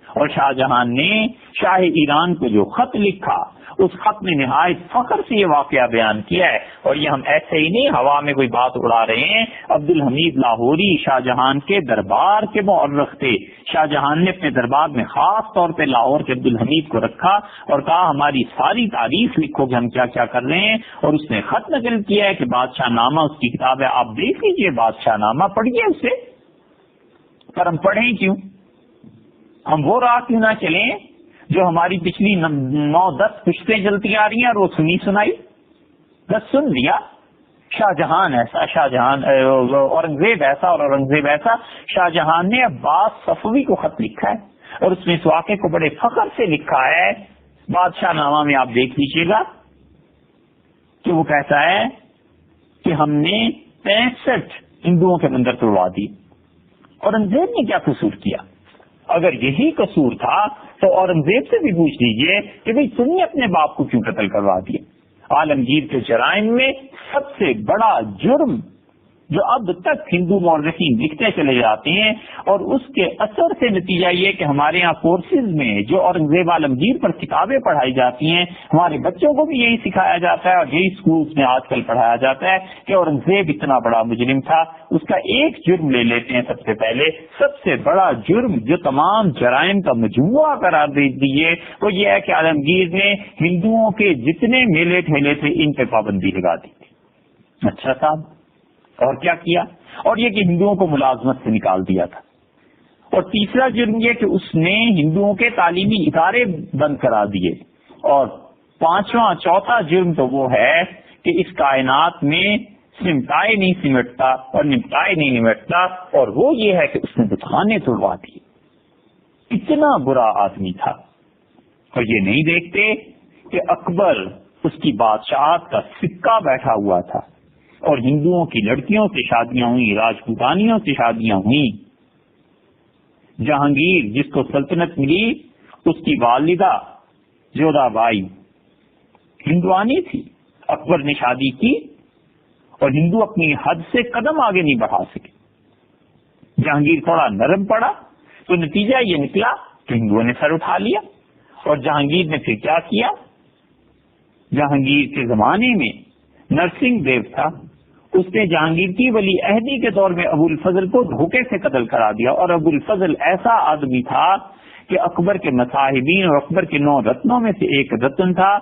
اور شاہ جہان نے شاہ ایران کو جو خط لکھا اس خط میں نہایت فخر سے یہ واقعہ بیان کیا ہے، اور یہ ہم ایسے ہی نہیں ہوا میں کوئی بات اڑا رہے ہیں۔ عبدالحمید لاہوری شاہ جہان کے دربار کے مورخ تھے، شاہ جہان نے اپنے دربار میں خاص طور پہ لاہور کے عبدالحمید کو رکھا اور کہا ہماری ساری تاریخ لکھو کہ ہم کیا کیا کر رہے ہیں، اور اس نے خط نقل کیا ہے کہ بادشاہ نامہ اس کی کتاب ہے، آپ دیکھ لیجئے بادشاہ نامہ، پڑھیے اسے۔ پر ہم پڑھیں کیوں؟ ہم وہ راہ کیوں نہ چلیں جو ہماری پچھلی 9-10 پشتیں چلتی آ رہی ہیں اور وہ سنائی، بس سن لیا شاہ جہان ایسا، شاہ جہان اورنگزیب ایسا اور اورنگزیب ایسا۔ شاہ جہان نے عباس صفوی کو خط لکھا ہے اور اس میں اس واقعے کو بڑے فخر سے لکھا ہے۔ بادشاہ نامہ میں آپ دیکھ لیجیے گا کہ وہ کہتا ہے کہ ہم نے 65 ہندوؤں کے مندر توڑوا دی۔ اورنگزیب نے کیا قصور کیا؟ اگر یہی قصور تھا تو اورنگزیب سے بھی پوچھ لیجیے کہ بھئی تم نے اپنے باپ کو کیوں قتل کروا دیا۔ عالمگیر کے جرائم میں سب سے بڑا جرم جو اب تک ہندو مورخین لکھتے چلے جاتے ہیں، اور اس کے اثر سے نتیجہ یہ کہ ہمارے یہاں کورسز میں جو اورنگزیب عالمگیر پر کتابیں پڑھائی جاتی ہیں، ہمارے بچوں کو بھی یہی سکھایا جاتا ہے اور یہی اسکولز میں آج کل پڑھایا جاتا ہے کہ اورنگزیب اتنا بڑا مجرم تھا۔ اس کا ایک جرم لے لیتے ہیں سب سے پہلے، سب سے بڑا جرم جو تمام جرائم کا مجموعہ قرار دے دیے وہ یہ ہے کہ عالمگیر نے ہندوؤں کے جتنے میلے ٹھیلے تھے ان پہ پابندی لگا دی تھی۔ اچھا صاحب، اور کیا کیا؟ اور یہ کہ ہندوؤں کو ملازمت سے نکال دیا تھا۔ اور تیسرا جرم یہ کہ اس نے ہندوؤں کے تعلیمی ادارے بند کرا دیے۔ اور چوتھا جرم تو وہ ہے کہ اس کائنات میں سمٹائے نہیں سمٹتا اور نمٹائے نہیں نمٹتا، اور وہ یہ ہے کہ اس نے بتخانے توڑوا دیے۔ اتنا برا آدمی تھا، اور یہ نہیں دیکھتے کہ اکبر اس کی بادشاہت کا سکہ بیٹھا ہوا تھا، اور ہندوؤں کی لڑکیوں سے شادیاں ہوئی، راجپوتانیوں سے شادیاں ہوئیں۔ جہانگیر جس کو سلطنت ملی اس کی والدہ جودھا بائی ہندوانی تھی، اکبر نے شادی کی اور ہندو اپنی حد سے قدم آگے نہیں بڑھا سکے۔ جہانگیر تھوڑا نرم پڑا تو نتیجہ یہ نکلا کہ ہندوؤں نے سر اٹھا لیا۔ اور جہانگیر نے پھر کیا کیا؟ جہانگیر کے زمانے میں نرسنگ دیو تھا، اس نے جہانگیر کی ولی عہدی کے دور میں ابو الفضل کو دھوکے سے قتل کرا دیا۔ اور ابو الفضل ایسا آدمی تھا کہ اکبر کے مصاحبین اور اکبر کے 9 رتنوں میں سے ایک رتن تھا۔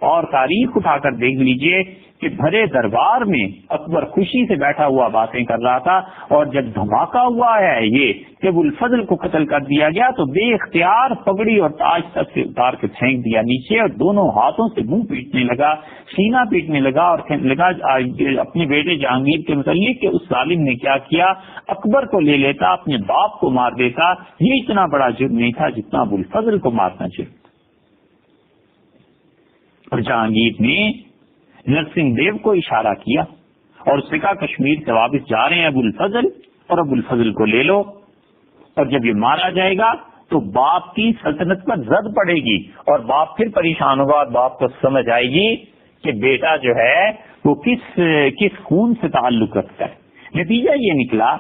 اور تاریخ اٹھا کر دیکھ لیجئے کہ بھرے دربار میں اکبر خوشی سے بیٹھا ہوا باتیں کر رہا تھا، اور جب دھماکہ ہوا ہے یہ کہ ابو الفضل کو قتل کر دیا گیا تو بے اختیار پگڑی اور تاج سب سے اتار کے پھینک دیا نیچے، اور دونوں ہاتھوں سے منہ پیٹنے لگا، سینہ پیٹنے لگا، اور کہنے لگا اپنے بیٹے جہانگیر کے متعلق کہ اس ظالم نے کیا کیا، اکبر کو لے لیتا، اپنے باپ کو مار دیتا، یہ اتنا بڑا جرم نہیں تھا جتنا ابو الفضل کو مارنا جرم۔ اور جہانگیر نے نرسنگ دیو کو اشارہ کیا اور اس نے کہا کشمیر سے واپس جا رہے ہیں ابو الفضل، اور ابو الفضل کو لے لو، اور جب یہ مارا جائے گا تو باپ کی سلطنت پر زد پڑے گی اور باپ پھر پریشان ہوگا، اور باپ کو سمجھ آئے گی کہ بیٹا جو ہے وہ کس خون سے تعلق رکھتا ہے۔ نتیجہ یہ نکلا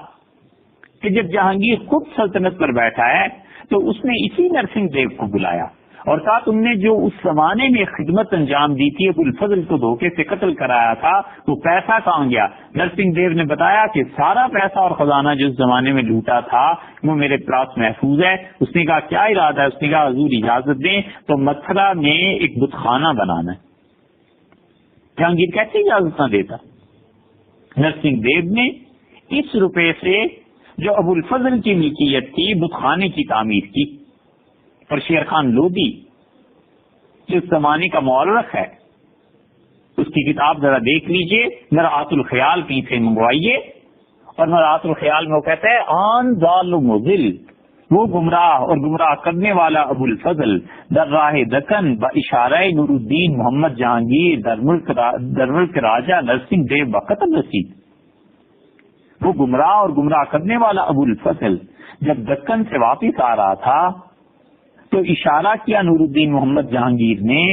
کہ جب جہانگیر خود سلطنت پر بیٹھا ہے تو اس نے اسی نرسنگ دیو کو بلایا اور کہا تم نے جو اس زمانے میں خدمت انجام دی تھی، ابو الفضل کو دھوکے سے قتل کرایا تھا، وہ پیسہ کہاں گیا؟ نرسنگ دیو نے بتایا کہ سارا پیسہ اور خزانہ جو اس زمانے میں لوٹا تھا وہ میرے پاس محفوظ ہے۔ اس نے کہا کیا ارادہ ہے؟ اس نے کہا حضور اجازت دیں تو متھرا میں ایک بت خانہ بنانا ہے۔ جہانگیر کیسے اجازت نہ دیتا؟ نرسنگ دیو نے اس روپے سے جو ابو الفضل کی ملکیت تھی بت خانے کی تعمیر کی، اور شیر خان لودھی جس زمانے کا مورخ ہے اس کی کتاب ذرا دیکھ لیجئے، مرآت الخیال کہیں سے منگوائیے، اور مرآت الخیال میں وہ کہتا ہے آن ظالم و ذل، وہ گمراہ اور گمراہ کرنے والا ابو الفضل در راہ دکن با اشارہ نور الدین محمد جہانگیر در ملک راجہ نرسنگ دیو بقتل رسید۔ وہ گمراہ اور گمراہ کرنے والا ابو الفضل جب دکن سے واپس آ رہا تھا تو اشارہ کیا نور الدین محمد جہانگیر نے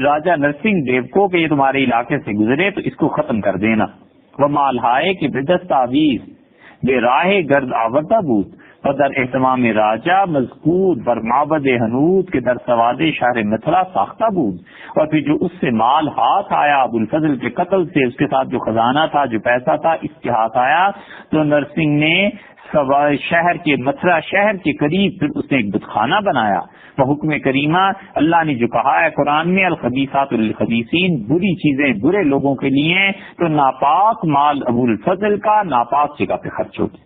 راجہ نرسنگ دیو کو کہ یہ تمہارے علاقے سے گزرے تو اس کو ختم کر دینا۔ وہ مالہائے کہ بدست آویز بے راہ گرد آوردہ بود اور در اہتمام راجہ مذکور بر معبد حنود کے در سواد شہر متھرا ساختہ بود۔ اور پھر جو اس سے مال ہاتھ آیا ابو الفضل کے قتل سے، اس کے ساتھ جو خزانہ تھا، جو پیسہ تھا، اس کے ہاتھ آیا تو نرسنگ نے شہر کے متھرا شہر کے قریب پھر اس نے ایک بت خانہ بنایا۔ وہ حکم کریمہ اللہ نے جو کہا ہے قرآن میں الخبیثات للخبیثین، بری چیزیں برے لوگوں کے لیے ہیں، تو ناپاک مال ابو الفضل کا ناپاک جگہ پہ خرچ ہو گیا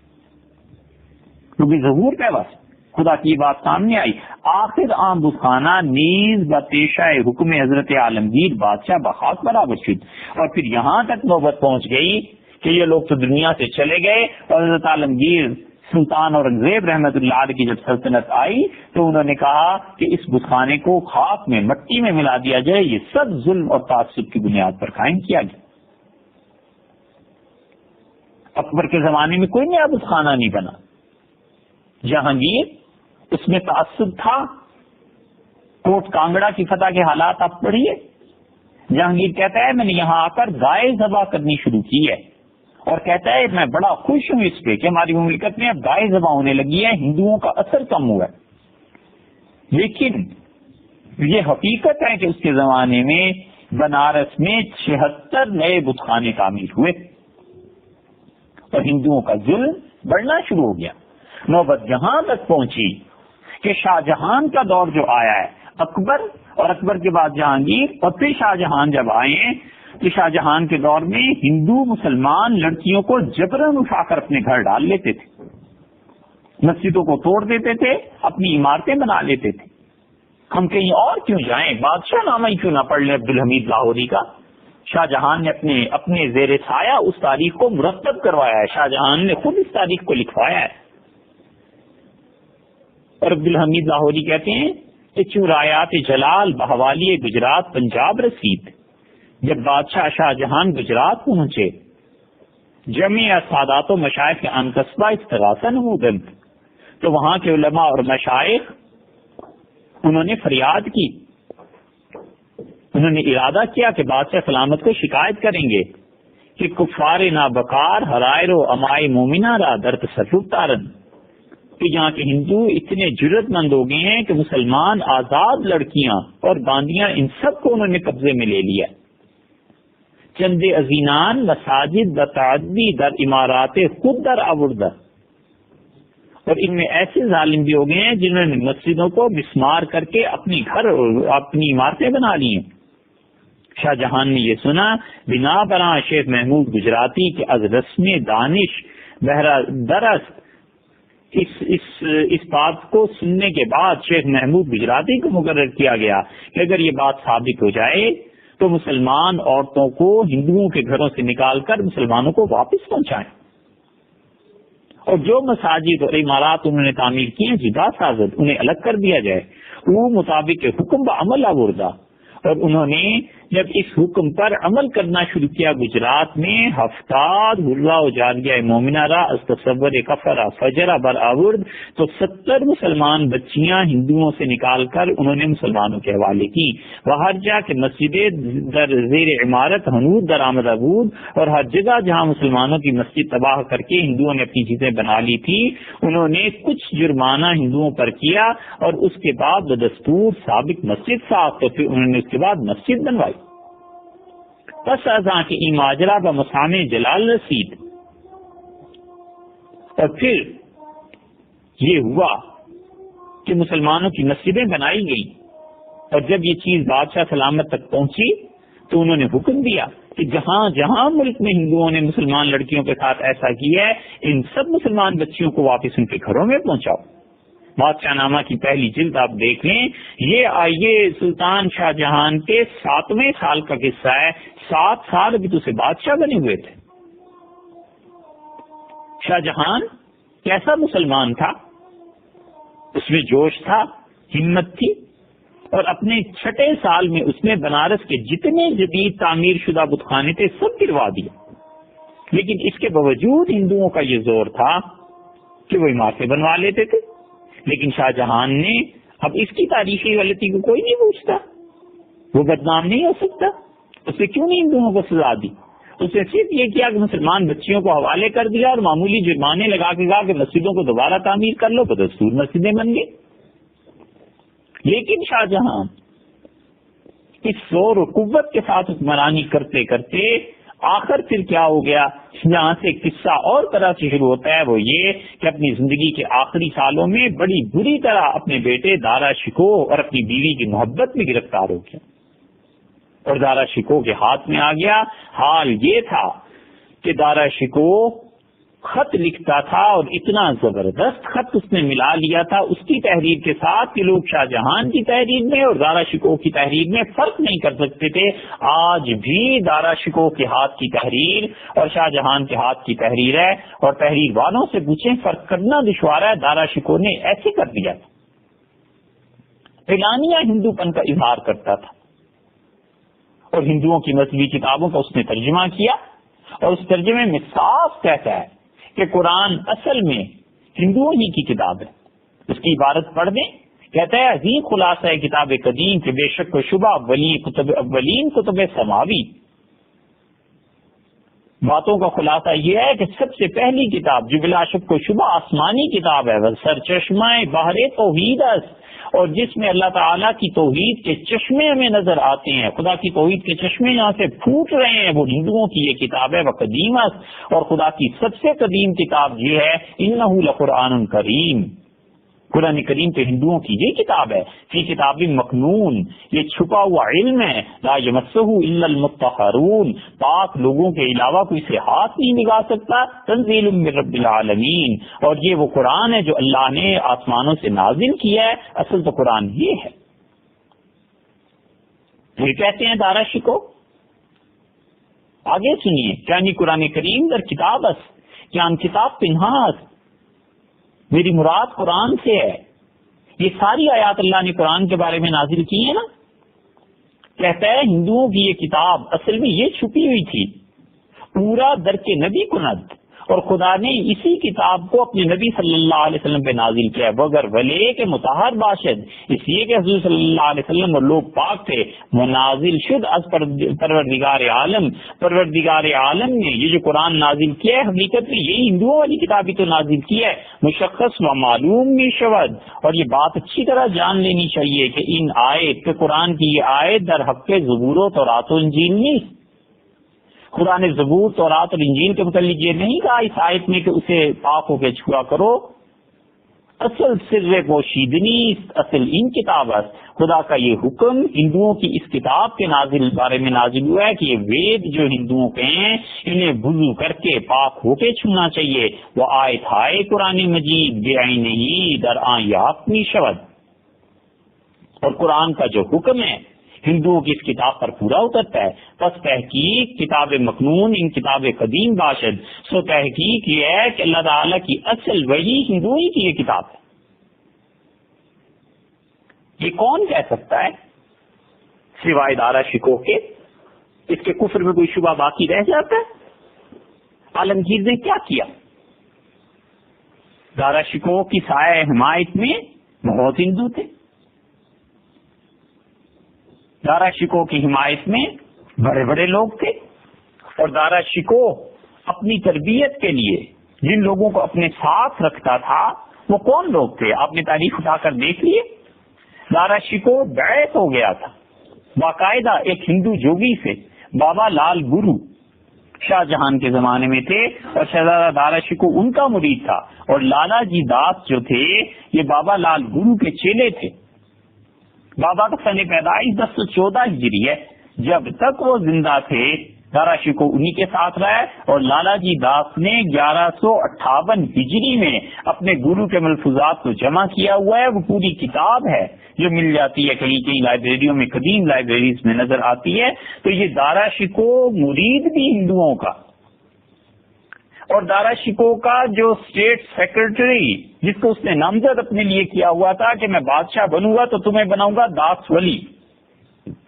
کیونکہ ظہور پہ بس خدا کی بات سامنے آئی۔ آخر عام بت خانہ نیز بتیشہ حکم حضرت عالمگیر بادشاہ بخاک برابر شد، اور پھر یہاں تک نوبت پہنچ گئی کہ یہ لوگ تو دنیا سے چلے گئے، اور حضرت عالمگیر سلطان اورنگزیب رحمت اللہ علیہ کی جب سلطنت آئی تو انہوں نے کہا کہ اس بت خانے کو خاک میں مٹی میں ملا دیا جائے، یہ سب ظلم اور تعصب کی بنیاد پر قائم کیا گیا۔ اکبر کے زمانے میں کوئی نیا بت خانہ نہیں بنا، جہانگیر اس میں تعصب تھا۔ کوٹ کانگڑا کی فتح کے حالات آپ پڑھیے، جہانگیر کہتا ہے میں نے یہاں آ کر گائے ذبح کرنی شروع کی ہے، اور کہتا ہے میں بڑا خوش ہوں اس پہ کہ ہماری مملکت میں اب گائے ذبح ہونے لگی ہے، ہندوؤں کا اثر کم ہوا ہے۔ لیکن یہ حقیقت ہے کہ اس کے زمانے میں بنارس میں 76 نئے بت خانے تعمیر ہوئے اور ہندوؤں کا ظلم بڑھنا شروع ہو گیا۔ نوبت جہاں تک پہنچی کہ شاہ جہان کا دور جو آیا ہے، اکبر اور اکبر کے بعد جہانگیر اور پھر شاہ جہان جب آئے ہیں تو شاہ جہان کے دور میں ہندو مسلمان لڑکیوں کو جبرن اٹھا کر اپنے گھر ڈال لیتے تھے، مسجدوں کو توڑ دیتے تھے، اپنی عمارتیں بنا لیتے تھے۔ ہم کہیں اور کیوں جائیں، بادشاہ نامہ ہی کیوں نہ پڑھ لیں عبدالحمید لاہوری کا؟ شاہ جہان نے اپنے زیر سایہ اس تاریخ کو مرتب کروایا ہے، شاہ جہان نے خود اس تاریخ کو لکھوایا ہے۔ اور عبدالحمید لاہوری کہتے ہیں کہ چورایات جلال بحوالی گجرات پنجاب رسید، جب بادشاہ شاہ جہان گجرات پہنچے جمع سادات و مشائخ عن قصبہ استغاثہ نمودن، تو وہاں کے علماء اور مشائخ انہوں نے فریاد کی، انہوں نے ارادہ کیا کہ بادشاہ سلامت کو شکایت کریں گے کہ کفار نابکار حرائر و امائے مومنہ را در تصرف تارن، کہ یہاں کے ہندو اتنے جرت مند ہو گئے ہیں کہ مسلمان آزاد لڑکیاں اور باندیاں ان سب کو انہوں نے قبضے میں لے لیا، چند ازینان مساجد بتعدی در امارات خود در آوردہ، اور ان میں ایسے ظالم بھی ہو گئے ہیں جنہوں نے مسجدوں کو مسمار کر کے اپنی گھر اپنی عمارتیں بنا لی ہیں۔ شاہ جہان نے یہ سنا بنا براں شیخ محمود گجراتی کے از رسم دانش بہرہ درست، اس بات کو سننے کے بعد شیخ محمود گجراتی کو مقرر کیا گیا کہ اگر یہ بات ثابت ہو جائے تو مسلمان عورتوں کو ہندوؤں کے گھروں سے نکال کر مسلمانوں کو واپس پہنچائیں، اور جو مساجد اور عمارات انہوں نے تعمیر کی ہیں جدا سازد انہیں الگ کر دیا جائے، وہ مطابق حکم بعمل آوردہ۔ اور انہوں نے جب اس حکم پر عمل کرنا شروع کیا گجرات میں، ہفتاد حرہ و جاریہ مومنہ را از تصور کفرہ فجرہ بر آورد، تو 70 مسلمان بچیاں ہندوؤں سے نکال کر انہوں نے مسلمانوں کے حوالے کی۔ وہ ہر جا کے مسجدیں در زیر عمارت حنود در آمد آبود، اور ہر جگہ جہاں مسلمانوں کی مسجد تباہ کر کے ہندوؤں نے اپنی چیزیں بنا لی تھی، انہوں نے کچھ جرمانہ ہندوؤں پر کیا، اور اس کے بعد بدستور سابق مسجد صاف، تو پھر انہوں نے اس کے بعد مسجد بنوائی۔ پس ازاں کے ای ماجرا با مسامع جلال رسید، اور پھر یہ ہوا کہ مسلمانوں کی مسجدیں بنائی گئیں، اور جب یہ چیز بادشاہ سلامت تک پہنچی تو انہوں نے حکم دیا کہ جہاں جہاں ملک میں ہندوؤں نے مسلمان لڑکیوں کے ساتھ ایسا کیا ہے، ان سب مسلمان بچیوں کو واپس ان کے گھروں میں پہنچاؤ۔ بادشاہ نامہ کی پہلی جلد آپ دیکھ لیں، یہ سلطان شاہ جہان کے 7ویں سال کا قصہ ہے۔ 7 سال ابھی تو اسے بادشاہ بنے ہوئے تھے۔ شاہ جہان کیسا مسلمان تھا؟ اس میں جوش تھا، ہمت تھی، اور اپنے 6 سال میں اس نے بنارس کے جتنے جدید تعمیر شدہ بت خانے تھے سب گروا دیے، لیکن اس کے باوجود ہندوؤں کا یہ زور تھا کہ وہ عمارتیں بنوا لیتے تھے۔ لیکن شاہ جہان نے اب اس کی تاریخی غلطی کو کوئی نہیں پوچھتا، وہ بدنام نہیں ہو سکتا، اس نے کیوں نہیں ہندوؤں کو سزا دی؟ اس نے صرف یہ کیا کہ مسلمان بچیوں کو حوالے کر دیا اور معمولی جرمانے لگا کے کہا کہ مسجدوں کو دوبارہ تعمیر کر لو، بدستور مسجدیں بن گئی۔ لیکن شاہ جہاں اس زور و قوت کے ساتھ حکمرانی کرتے کرتے آخر پھر کیا ہو گیا، یہاں سے قصہ اور طرح سے شروع ہوتا ہے، وہ یہ کہ اپنی زندگی کے آخری سالوں میں بڑی بری طرح اپنے بیٹے دارا شکوہ اور اپنی بیوی کی محبت میں گرفتار ہو گیا، اور دارا شکوہ کے ہاتھ میں آ گیا۔ حال یہ تھا کہ دارا شکوہ خط لکھتا تھا، اور اتنا زبردست خط اس نے ملا لیا تھا اس کی تحریر کے ساتھ کہ لوگ شاہ جہان کی تحریر میں اور دارا شکوہ کی تحریر میں فرق نہیں کر سکتے تھے۔ آج بھی دارا شکوہ کے ہاتھ کی تحریر اور شاہ جہان کے ہاتھ کی تحریر ہے، اور تحریر والوں سے پوچھیں فرق کرنا دشوار ہے۔ دارا شکوہ نے ایسے کر دیا تھا، اعلانیہ ہندو پن کا اظہار کرتا تھا، اور ہندوؤں کی مذہبی کتابوں کا اس نے ترجمہ کیا، اور اس ترجمے میں صاف کہتا ہے کہ قرآن اصل میں ہندوؤں ہی کی کتاب ہے۔ اس کی عبارت پڑھ دیں، کہتا ہے عظیم خلاصہ کتاب قدیم کہ بے شک و شبہ اولین کتب سماوی، باتوں کا خلاصہ یہ ہے کہ سب سے پہلی کتاب جو بلا شک و شبہ آسمانی کتاب ہے، وہ سرچشمہ بحر توحید است، اور جس میں اللہ تعالیٰ کی توحید کے چشمے ہمیں نظر آتے ہیں، خدا کی توحید کے چشمے یہاں سے پھوٹ رہے ہیں، وہ ہندوؤں کی یہ کتاب ہے، وہ قدیم است، اور خدا کی سب سے قدیم کتاب یہ ہے انہ لقرآن کریم، قرآن کریم تو ہندوؤں کی یہ کتاب ہے، فی کتاب مکنون، یہ چھپا ہوا علم ہے، لا یمسہ الا المطہرون، پاک لوگوں کے علاوہ کوئی اسے ہاتھ نہیں لگا سکتا، تنزیل من رب العالمین، اور یہ وہ قرآن ہے جو اللہ نے آسمانوں سے نازل کیا ہے۔ اصل تو قرآن یہ ہے۔ یہ کہتے ہیں دارا شکوہ، آگے سنیے، یعنی قرآن کریم در کتاب است، کیا کتاب پنہا است، میری مراد قرآن سے ہے۔ یہ ساری آیات اللہ نے قرآن کے بارے میں نازل کی ہے نا۔ کہتا ہے ہندوؤں کی یہ کتاب اصل میں یہ چھپی ہوئی تھی، پورا درک نبی کند، اور خدا نے اسی کتاب کو اپنے نبی صلی اللہ علیہ وسلم پہ نازل کیا، وہ اگر ولی کے مطہر باشد، اس لیے کہ حضور صلی اللہ علیہ وسلم اور لوگ پاک تھے، منازل شد از پروردگار عالم، پروردگار عالم نے یہ جو قرآن نازل کیا ہے حقیقت میں یہی ہندوؤں والی کتابی تو نازل کی ہے، مشخص و معلوم بھی شود، اور یہ بات اچھی طرح جان لینی چاہیے کہ ان آیت کہ قرآن کی یہ آیت در حق زبور و تورات و انجیل نہیں۔ خدا نے زبور، تورات اور انجیل کے متعلق یہ نہیں کہا اس آیت میں کہ اسے پاک ہو کے چھوا کرو، اصل سر پوشیدنی اصل ان کتابت، خدا کا یہ حکم ہندوؤں کی اس کتاب کے نازل بارے میں نازل ہوا ہے کہ یہ وید جو ہندوؤں کے ہیں انہیں وضو کر کے پاک ہو کے چھونا چاہیے، وہ آیت ہے قرآن مجید بے عینہی در آن یافتنی شود، اور قرآن کا جو حکم ہے ہندوؤں کی اس کتاب پر پورا اترتا ہے۔ پس تحقیق کتاب مکنون ان کتاب قدیم باشد، سو تحقیق یہ ہے کہ اللہ تعالیٰ کی اصل وحی ہندوؤں ہی کی یہ کتاب ہے۔ یہ کون کہہ سکتا ہے سوائے دارا شکو کے؟ اس کے کفر میں کوئی شبہ باقی رہ جاتا ہے؟ عالمگیر نے کیا کیا؟ دارا شکو کی سایہ حمایت میں بہت ہندو تھے، دارا شکو کی حمایت میں بڑے بڑے لوگ تھے، اور دارا شکو اپنی تربیت کے لیے جن لوگوں کو اپنے ساتھ رکھتا تھا وہ کون لوگ تھے؟ آپ نے تاریخ اٹھا کر دیکھ لیے۔ دارا شکو بیعت ہو گیا تھا باقاعدہ ایک ہندو جوگی سے، بابا لال گرو شاہ جہان کے زمانے میں تھے، اور شہزادہ دارا شکو ان کا مرید تھا، اور لالا جی داس جو تھے یہ بابا لال گرو کے چیلے تھے۔ بابا کا سن پیدائش 1014 ہجری ہے، جب تک وہ زندہ تھے دارا شکو انہی کے ساتھ رہے، اور لالا جی داس نے 1158 ہجری میں اپنے گرو کے ملفوظات کو جمع کیا ہوا ہے، وہ پوری کتاب ہے جو مل جاتی ہے کہیں کہیں لائبریریوں میں، قدیم لائبریریز میں نظر آتی ہے۔ تو یہ دارا شکو مرید بھی ہندوؤں کا، اور دارا شکو کا جو اسٹیٹ سیکرٹری جس کو اس نے نامزد اپنے لیے کیا ہوا تھا کہ میں بادشاہ بنوں گا تو تمہیں بناؤں گا داس ولی،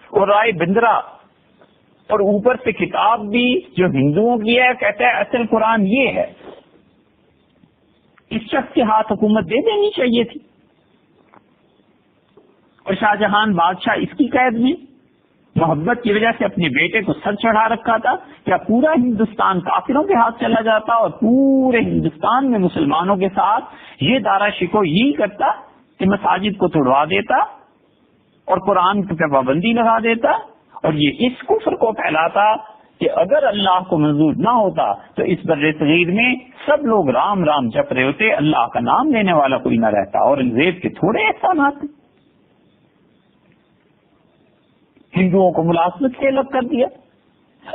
اور رائے بندرا، اور اوپر سے کتاب بھی جو ہندوؤں کی ہے، کہتا ہے اصل قرآن یہ ہے۔ اس شخص کے ہاتھ حکومت دے دینی چاہیے تھی، اور شاہ جہان بادشاہ اس کی قید میں محبت کی وجہ سے اپنے بیٹے کو سر چڑھا رکھا تھا، کیا پورا ہندوستان کافروں کے ہاتھ چلا جاتا اور پورے ہندوستان میں مسلمانوں کے ساتھ یہ دارا شکو یہی کرتا کہ مساجد کو توڑوا دیتا اور قرآن پہ پابندی لگا دیتا، اور یہ اس کفر کو پھیلاتا کہ اگر اللہ کو منظور نہ ہوتا تو اس بر صغیر میں سب لوگ رام رام جپ رہے ہوتے، اللہ کا نام لینے والا کوئی نہ رہتا۔ اورنگزیب کے تھوڑے احسانات ہندوؤں کو ملازمت سے الگ کر دیا۔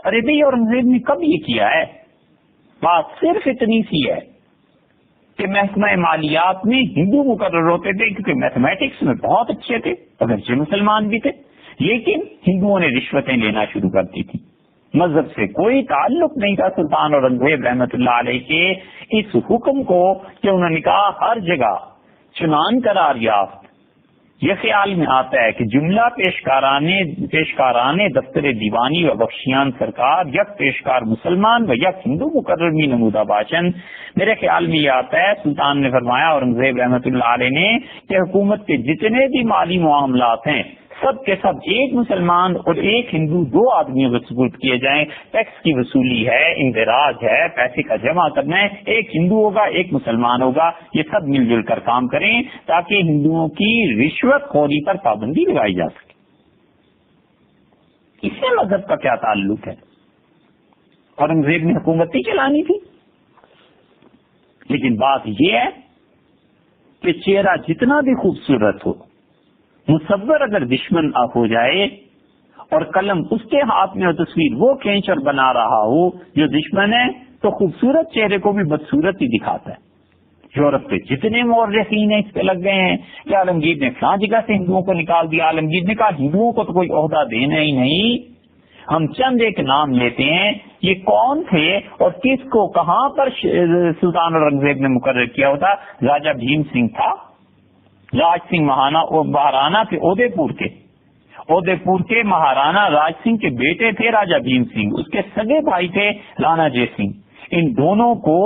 ارے بھائی اورنگزیب نے کب یہ کیا ہے؟ بات صرف اتنی سی ہے کہ محکمہ مالیات میں ہندو مقرر ہوتے تھے کیونکہ میتھمیٹکس میں بہت اچھے تھے، اگرچہ مسلمان بھی تھے، لیکن ہندوؤں نے رشوتیں لینا شروع کر دی تھی۔ مذہب سے کوئی تعلق نہیں تھا سلطان اورنگزیب رحمت اللہ علیہ کے اس حکم کو کہ انہوں نے کہا ہر جگہ چنان قرار یافت۔ یہ خیال میں آتا ہے کہ جملہ پیشکارانے دفتر دیوانی و بخشیان سرکار یک پیشکار مسلمان و یک ہندو مقرر می نمودہ باشن۔ میرے خیال میں یہ آتا ہے سلطان نے فرمایا اورنگزیب رحمت اللہ علیہ نے کہ حکومت کے جتنے بھی مالی معاملات ہیں سب کے سب ایک مسلمان اور ایک ہندو دو آدمیوں کو سپرد کیے جائیں، ٹیکس کی وصولی ہے، اندراج ہے، پیسے کا جمع کرنا ہے، ایک ہندو ہوگا ایک مسلمان ہوگا، یہ سب مل جل کر کام کریں تاکہ ہندوؤں کی رشوت خوری پر پابندی لگائی جا سکے۔ اس سے مذہب کا کیا تعلق ہے؟ اورنگزیب نے حکومت نہیں چلانی تھی، لیکن بات یہ ہے کہ چہرہ جتنا بھی خوبصورت ہو، مصور اگر دشمن ہو جائے اور قلم اس کے ہاتھ میں ہو، تصویر وہ کھینچ اور بنا رہا ہو جو دشمن ہے، تو خوبصورت چہرے کو بھی بدصورت ہی دکھاتا ہے۔ یورپ پہ جتنے مورخین ہیں اس پہ لگ گئے ہیں کہ عالمگیر نے فلاں جگہ سے ہندوؤں کو نکال دیا، عالمگیر نے کہا ہندوؤں کو تو کوئی عہدہ دینا ہی نہیں، ہم چند ایک نام لیتے ہیں، یہ کون تھے اور کس کو کہاں پر سلطان اورنگزیب نے مقرر کیا ہوتا؟ راجہ بھیم سنگھ تھا، راج سنگھ مہانا اور مہارانا تھے اودے پور کے، اودے پور کے مہارانا راج سنگھ کے بیٹے تھے راجا بھیم سنگھ، اس کے سگے بھائی تھے رانا جے سنگھ. ان دونوں کو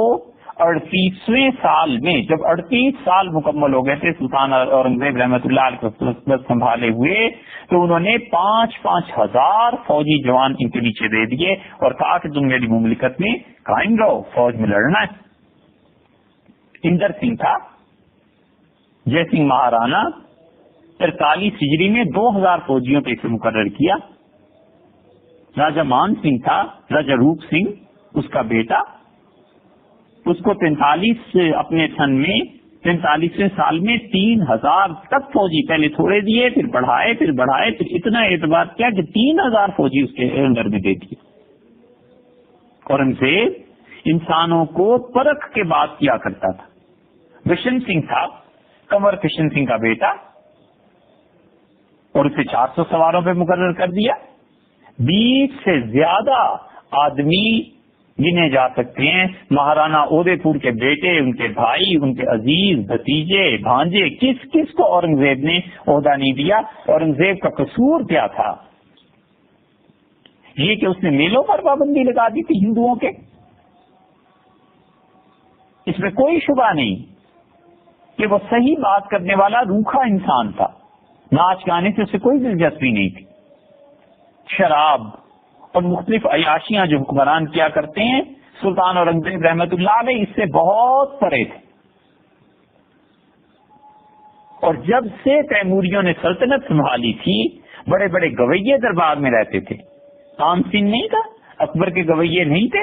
38ویں سال میں جب 38 سال مکمل ہو گئے تھے سلطان اورنگزیب رحمۃ اللہ علیہ کو سلطنت سنبھالے ہوئے، تو انہوں نے 5-5 ہزار فوجی جوان ان کے نیچے دے دیے اور کہا کہ تم میری مملکت میں قائم رہو، فوج میں لڑنا ہے. اندر سنگھ تھا، جے سنگھ مہارانا 43 ہجری میں 2000 فوجیوں پہ اسے مقرر کیا. راجا مان سنگھ تھا، راجا روپ سنگھ اس کا بیٹا، اس کو 45ویں سال میں 3000 تک فوجی، پہلے تھوڑے دیے پھر بڑھائے پھر اتنا اعتبار کیا کہ 3000 فوجی اس کے اندر میں دے دیے. اورنگزیب انسانوں کو پرکھ کے بات کیا کرتا تھا. بشن سنگھ تھا، کنور کشن سنگھ کا بیٹا، اور اسے 400 سواروں پہ مقرر کر دیا. 20 سے زیادہ آدمی گنے جا سکتے ہیں. مہارانا اودے پور کے بیٹے، ان کے بھائی، ان کے عزیز بھتیجے بھانجے، کس کس کو اورنگزیب نے عہدہ نہیں دیا. اورنگزیب کا قصور کیا تھا؟ یہ کہ اس نے میلوں پر پابندی لگا دی تھی ہندوؤں کے. اس میں کوئی شبہ نہیں کہ وہ صحیح بات کرنے والا روکھا انسان تھا. ناچ گانے سے اسے کوئی دلچسپی نہیں تھی. شراب اور مختلف عیاشیاں جو حکمران کیا کرتے ہیں، سلطان اورنگزیب رحمۃ اللہ علیہ اس سے بہت پرے تھے. اور جب سے تیموریوں نے سلطنت سنبھالی تھی، بڑے بڑے گویے دربار میں رہتے تھے. عام سن نہیں تھا، اکبر کے گویے نہیں تھے،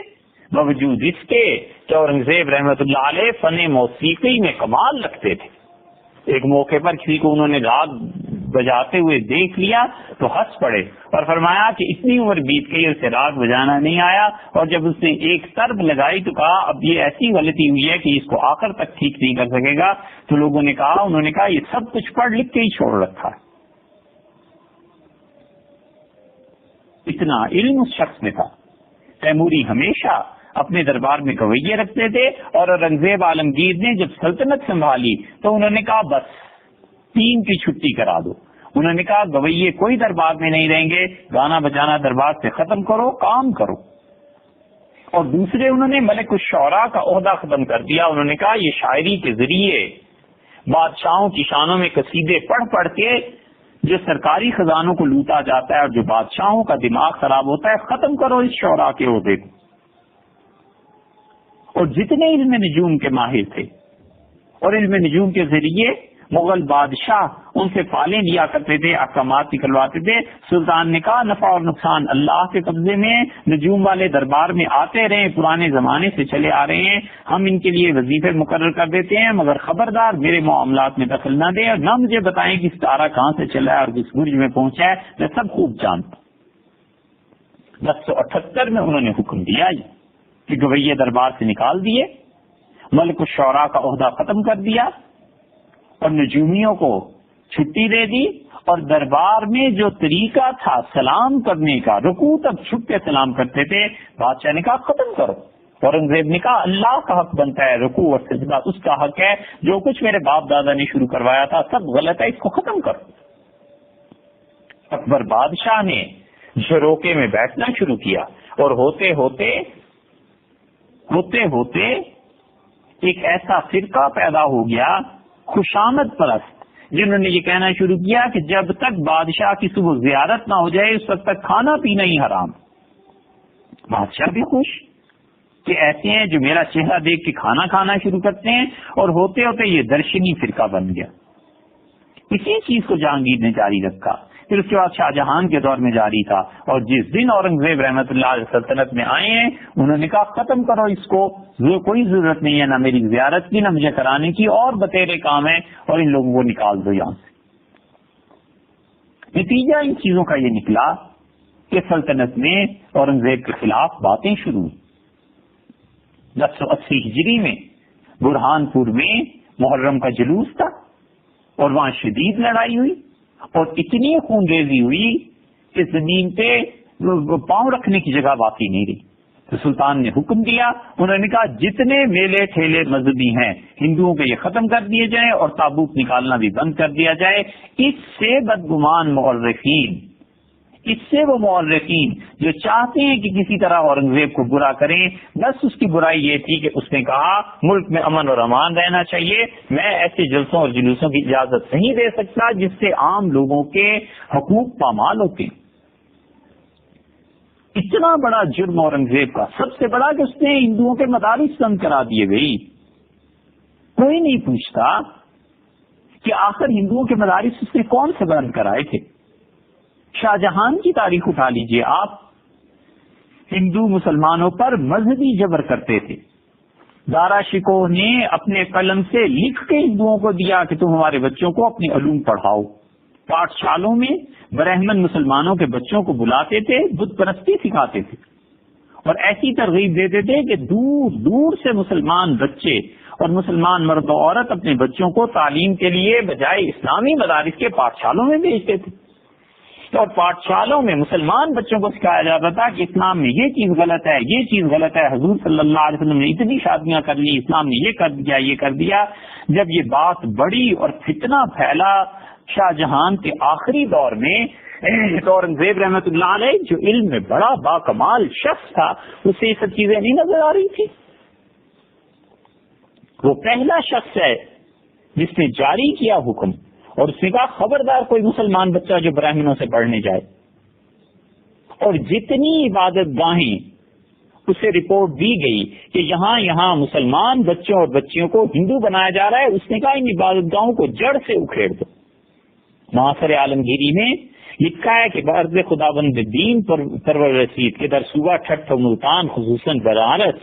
باوجود اس کے کہ اورنگزیب رحمۃ اللہ علیہ فن موسیقی میں کمال رکھتے تھے. ایک موقع پر کسی کو انہوں نے راگ بجاتے ہوئے دیکھ لیا تو ہنس پڑے اور فرمایا کہ اتنی عمر بیت گئی اسے راگ بجانا نہیں آیا. اور جب اس نے ایک ترب لگائی تو کہا اب یہ ایسی غلطی ہوئی ہے کہ اس کو آخر تک ٹھیک نہیں کر سکے گا. تو لوگوں نے کہا، انہوں نے کہا یہ سب کچھ پڑھ لکھ کے ہی چھوڑ رکھا ہے. اتنا علم اس شخص میں تھا. تیموری ہمیشہ اپنے دربار میں گویے رکھتے تھے، اور اورنگزیب عالمگیر نے جب سلطنت سنبھالی تو انہوں نے کہا بس 3 کی چھٹی کرا دو. انہوں نے کہا گویے کوئی دربار میں نہیں رہیں گے، گانا بجانا دربار سے ختم کرو، کام کرو. اور دوسرے انہوں نے ملک الشعراء کا عہدہ ختم کر دیا. انہوں نے کہا یہ شاعری کے ذریعے بادشاہوں کی شانوں میں قصیدے پڑھ پڑھ کے جو سرکاری خزانوں کو لوٹا جاتا ہے اور جو بادشاہوں کا دماغ خراب ہوتا ہے، ختم کرو اس شعراء کے عہدے کو. اور جتنے علم نجوم کے ماہر تھے اور علم نجوم کے ذریعے مغل بادشاہ ان سے فالیں لیا کرتے تھے، احکامات نکلواتے تھے. سلطان نے کہا نفع اور نقصان اللہ کے قبضے میں، نجوم والے دربار میں آتے رہے، پرانے زمانے سے چلے آ رہے ہیں، ہم ان کے لیے وظیفے مقرر کر دیتے ہیں، مگر خبردار میرے معاملات میں دخل نہ دیں اور نہ مجھے بتائیں کہ ستارہ کہاں سے چلا ہے اور کس برج میں پہنچا ہے، میں سب خوب جانتا ہوں. 1078 میں انہوں نے حکم دیا کہ گویے دربار سے نکال دیے، ملک الشعراء کا عہدہ ختم کر دیا اور نجومیوں کو چھٹی دے دی. اور دربار میں جو طریقہ تھا سلام کرنے کا، رکوع تک چھپ کے سلام کرتے تھے، بادشاہ نے کہا ختم کرو. اورنگزیب نے کہا اللہ کا حق بنتا ہے، رکوع اور سجدہ اس کا حق ہے، جو کچھ میرے باپ دادا نے شروع کروایا تھا سب غلط ہے، اس کو ختم کرو. اکبر بادشاہ نے جھروکے میں بیٹھنا شروع کیا اور ہوتے ہوتے ایک ایسا فرقہ پیدا ہو گیا خوشامد پرست، جنہوں نے یہ کہنا شروع کیا کہ جب تک بادشاہ کی صبح زیارت نہ ہو جائے اس وقت تک کھانا پینا ہی حرام. بادشاہ بھی خوش کہ ایسے ہیں جو میرا چہرہ دیکھ کے کھانا کھانا شروع کرتے ہیں، اور ہوتے ہوتے یہ درشنی فرقہ بن گیا. اسی چیز کو جہانگیر نے جاری رکھا، پھر اس کے بعد شاہ جہان کے دور میں جاری تھا. اور جس دن اورنگزیب رحمت اللہ علیہ سلطنت میں آئے ہیں انہوں نے کہا ختم کرو اس کو، کوئی ضرورت نہیں ہے نہ میری زیارت کی نہ مجھے کرانے کی، اور بتیرے کام ہے، اور ان لوگوں کو نکال دو یہاں سے. نتیجہ ان چیزوں کا یہ نکلا کہ سلطنت میں اورنگزیب کے خلاف باتیں شروع ہوئی. 1080 ہجری میں برہان پور میں محرم کا جلوس تھا اور وہاں شدید لڑائی ہوئی اور اتنی خون ریزی ہوئی کہ زمین پہ پاؤں رکھنے کی جگہ باقی نہیں رہی. تو سلطان نے حکم دیا، انہوں نے کہا جتنے میلے ٹھیلے مذہبی ہیں ہندوؤں کے یہ ختم کر دیے جائیں اور تابوت نکالنا بھی بند کر دیا جائے۔ اس سے بدگمان مورخین، اس سے وہ مورخین جو چاہتے ہیں کہ کسی طرح اورنگزیب کو برا کریں، بس اس کی برائی یہ تھی کہ اس نے کہا ملک میں امن اور امان رہنا چاہیے، میں ایسے جلسوں اور جلوسوں کی اجازت نہیں دے سکتا جس سے عام لوگوں کے حقوق پامال ہوتے ہیں۔ اتنا بڑا جرم اورنگزیب کا، سب سے بڑا کہ اس نے ہندوؤں کے مدارس بند کرا دیے گئی۔ کوئی نہیں پوچھتا کہ آخر ہندوؤں کے مدارس اس نے کون سے بند کرائے تھے۔ شاہ جہان کی تاریخ اٹھا لیجئے آپ، ہندو مسلمانوں پر مذہبی جبر کرتے تھے۔ دارا شکوہ نے اپنے قلم سے لکھ کے ہندوؤں کو دیا کہ تم ہمارے بچوں کو اپنے علوم پڑھاؤ۔ پاٹھ شالوں میں برہمن مسلمانوں کے بچوں کو بلاتے تھے، بت پرستی سکھاتے تھے اور ایسی ترغیب دیتے تھے کہ دور دور سے مسلمان بچے اور مسلمان مرد و عورت اپنے بچوں کو تعلیم کے لیے بجائے اسلامی مدارس کے پاٹھ شالوں میں بھیجتے تھے، اور پاٹھ شالوں میں مسلمان بچوں کو سکھایا جاتا تھا کہ اسلام میں یہ چیز غلط ہے، یہ چیز غلط ہے، حضور صلی اللہ علیہ وسلم نے اتنی شادیاں کر لی، اسلام نے یہ کر دیا، یہ کر دیا۔ جب یہ بات بڑی اور فتنہ پھیلا شاہ جہان کے آخری دور میں، تو اورنگزیب رحمت اللہ علیہ جو علم میں بڑا باکمال شخص تھا، اسے یہ سب چیزیں نہیں نظر آ رہی تھی۔ وہ پہلا شخص ہے جس نے جاری کیا حکم، اور اس نے کہا خبردار کوئی مسلمان بچہ جو برہمنوں سے پڑھنے جائے، اور جتنی عبادت گاہیں اسے رپورٹ دی گئی کہ یہاں یہاں مسلمان بچوں اور بچیوں کو ہندو بنایا جا رہا ہے، اس نے کہا ان عبادت گاہوں کو جڑ سے اکھیڑ دو۔ معاصر عالمگیری میں لکھا ہے کہ برض خداوند دین پرور رسید کے در صوبہ ٹھٹھ و ملتان خصوصاً بنارس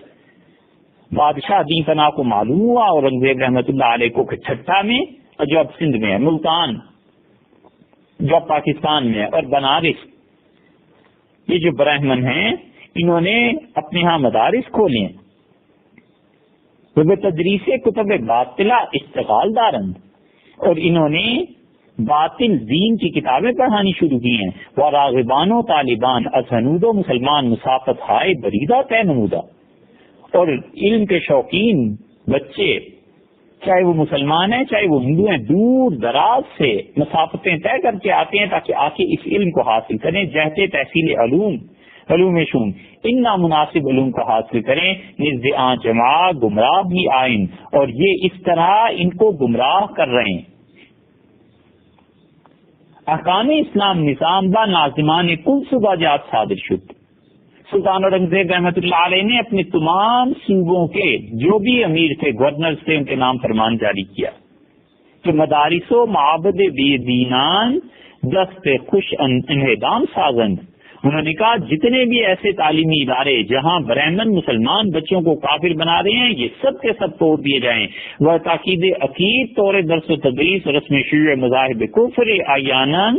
بادشاہ دین پناہ کو معلوم ہوا اورنگزیب رحمت اللہ علیہ کو کہ ٹھٹھا میں جو اب سندھ میں ہے، ملتان جو اب پاکستان میں ہے، اور بنارس، یہ جو برہمن ہیں انہوں نے اپنے ہاں مدارس کھولے ہیں، وہ تدریس کتب باطلہ اشتغال دارند، اور انہوں نے باطل دین کی کتابیں پڑھانی شروع کی ہیں۔ وہ راغبان و طالبان از ہنود و مسلمان مسافت ہائے بریدہ طے نمودہ، اور علم کے شوقین بچے چاہے وہ مسلمان ہیں چاہے وہ ہندو ہیں، دور دراز سے مسافتیں طے کر کے آتے ہیں تاکہ آ کے اس علم کو حاصل کریں، جہتے تحصیل علوم شوم ان نامناسب علوم کو حاصل کریں، نزد آن جماع گمراہ بھی آئین، اور یہ اس طرح ان کو گمراہ کر رہے ہیں۔ احکام اسلام نظام با ناظمان کل صوبہ جات صادر شد۔ سلطان اورنگزیب رحمت اللہ علیہ نے اپنے تمام صوبوں کے جو بھی امیر تھے، گورنر سے ان کے نام فرمان جاری کیا کہ مدارس و معابد بی دینان دست خوش انہدام سازند۔ انہوں نے کہا جتنے بھی ایسے تعلیمی ادارے جہاں برہمن مسلمان بچوں کو کافر بنا رہے ہیں یہ سب کے سب توڑ دیے جائیں۔ وہ تاکید عقید طور درس و تدریس رسم شیوع مذاہب کفر آیانن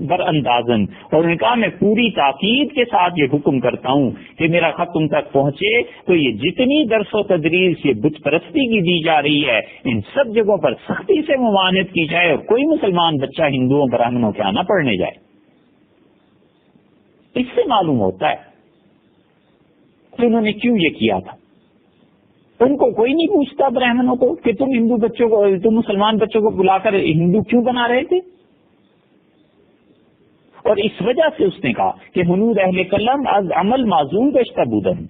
براندازن، اور انہوں نے کہا میں پوری تاکید کے ساتھ یہ حکم کرتا ہوں کہ میرا خط تم تک پہنچے تو یہ جتنی درس و تدریس یہ بت پرستی کی دی جا رہی ہے ان سب جگہوں پر سختی سے ممانعت کی جائے اور کوئی مسلمان بچہ ہندوؤں برہمنوں کے یہاں نہ پڑھنے جائے۔ اس سے معلوم ہوتا ہے کہ انہوں نے کیوں یہ کیا تھا۔ ان کو کوئی نہیں پوچھتا برہمنوں کو کہ تم ہندو بچوں کو، تم مسلمان بچوں کو بلا کر ہندو کیوں بنا رہے تھے، اور اس وجہ سے اس نے کہا کہ ہنود اہل قلم از عمل معزول گشتہ بودند،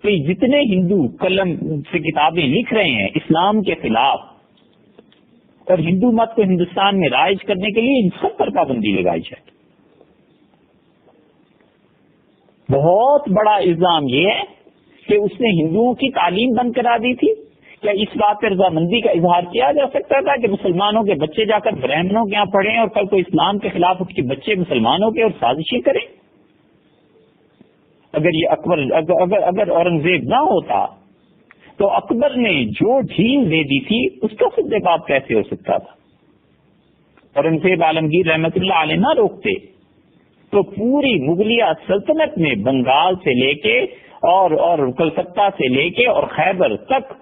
کہ جتنے ہندو قلم سے کتابیں لکھ رہے ہیں اسلام کے خلاف اور ہندو مت کو ہندوستان میں رائج کرنے کے لیے ان سب پر پابندی لگائی جائے۔ بہت بڑا الزام یہ ہے کہ اس نے ہندوؤں کی تعلیم بند کرا دی تھی۔ کیا اس بات پر رضامندی کا اظہار کیا جا سکتا تھا کہ مسلمانوں کے بچے جا کر برہمنوں کے یہاں پڑھیں اور کل کو اسلام کے خلاف اس کے بچے مسلمانوں کے اور سازشیں کریں؟ اگر یہ اگر اورنگزیب نہ ہوتا تو اکبر نے جو ڈھیل دے دی تھی اس کا سد باب کیسے ہو سکتا تھا؟ اورنگزیب عالمگیر رحمت اللہ علیہ نہ روکتے تو پوری مغلیہ سلطنت میں بنگال سے لے کے اور کلکتہ سے لے کے اور خیبر تک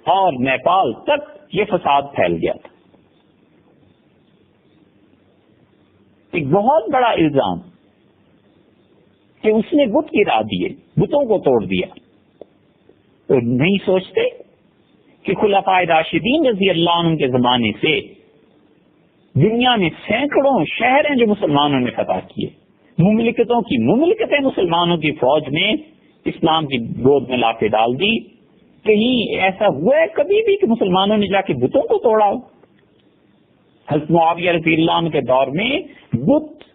اور نیپال تک یہ فساد پھیل گیا تھا۔ ایک بہت بڑا الزام کہ اس نے بت گرا دیے، بتوں کو توڑ دیا. اور نہیں سوچتے کہ خلفائے راشدین رضی اللہ عنہ کے زمانے سے دنیا میں سینکڑوں شہر ہیں جو مسلمانوں نے فتح کیے، مملکتوں کی مملکتیں مسلمانوں کی فوج نے اسلام کی گود میں لا کے ڈال دی. کہیں ایسا ہوا ہے کبھی بھی کہ مسلمانوں نے جا کے بتوں کو توڑا ہو؟ حضرت معاویہ رضی اللہ عنہ کے دور میں بت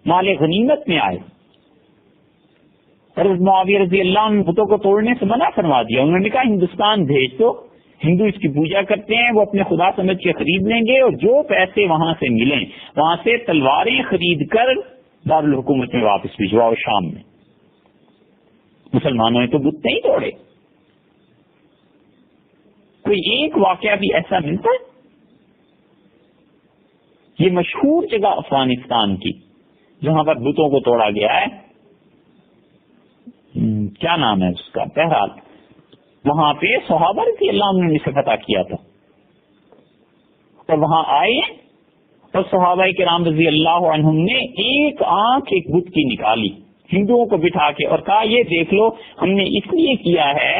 مال غنیمت میں آئے، حضرت معاویہ رضی اللہ عنہ بتوں کو توڑنے سے منع فرما دیا. انہوں نے کہا ہندوستان بھیج دو، ہندو اس کی پوجا کرتے ہیں، وہ اپنے خدا سمجھ کے خرید لیں گے، اور جو پیسے وہاں سے ملیں وہاں سے تلواریں خرید کر دارالحکومت میں واپس بھجواؤ شام میں. مسلمانوں نے تو بت نہیں توڑے. کوئی ایک واقعہ بھی ایسا ملتا ہے؟ یہ مشہور جگہ افغانستان کی جہاں پر بتوں کو توڑا گیا ہے، کیا نام ہے اس کا، بہرحال وہاں پہ صحابہ رضی اللہ عنہ نے اسے فتح کیا تھا، اور وہاں آئے اور صحابہ کرام رضی اللہ عنہم نے ایک آنکھ ایک بت کی نکالی ہندوؤں کو بٹھا کے اور کہا یہ دیکھ لو ہم نے اس لیے کیا ہے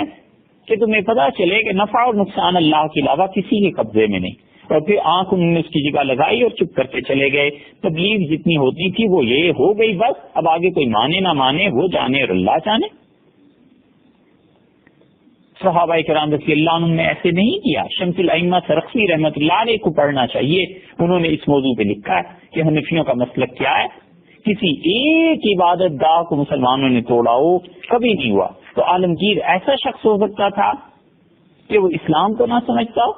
کہ تمہیں پتا چلے کہ نفع اور نقصان اللہ کے علاوہ کسی کے قبضے میں نہیں. اور پھر آنکھ انہوں نے اس کی جگہ لگائی اور چپ کر کے چلے گئے. تبلیغ جتنی ہوتی تھی وہ یہ ہو گئی بس، اب آگے کوئی مانے نہ مانے وہ جانے اور اللہ جانے. صحابہ کرام رضی اللہ عنہ نے ایسے نہیں کیا. شمس الائمہ سرخسی رحمۃ اللہ علیہ کو پڑھنا چاہیے، انہوں نے اس موضوع پہ لکھا ہے کہ حنفیوں کا مسلک کیا ہے. کسی ایک عبادت گاہ کو مسلمانوں نے توڑا ہو کبھی نہیں ہوا. تو عالمگیر ایسا شخص ہو سکتا تھا کہ وہ اسلام کو نہ سمجھتا ہو.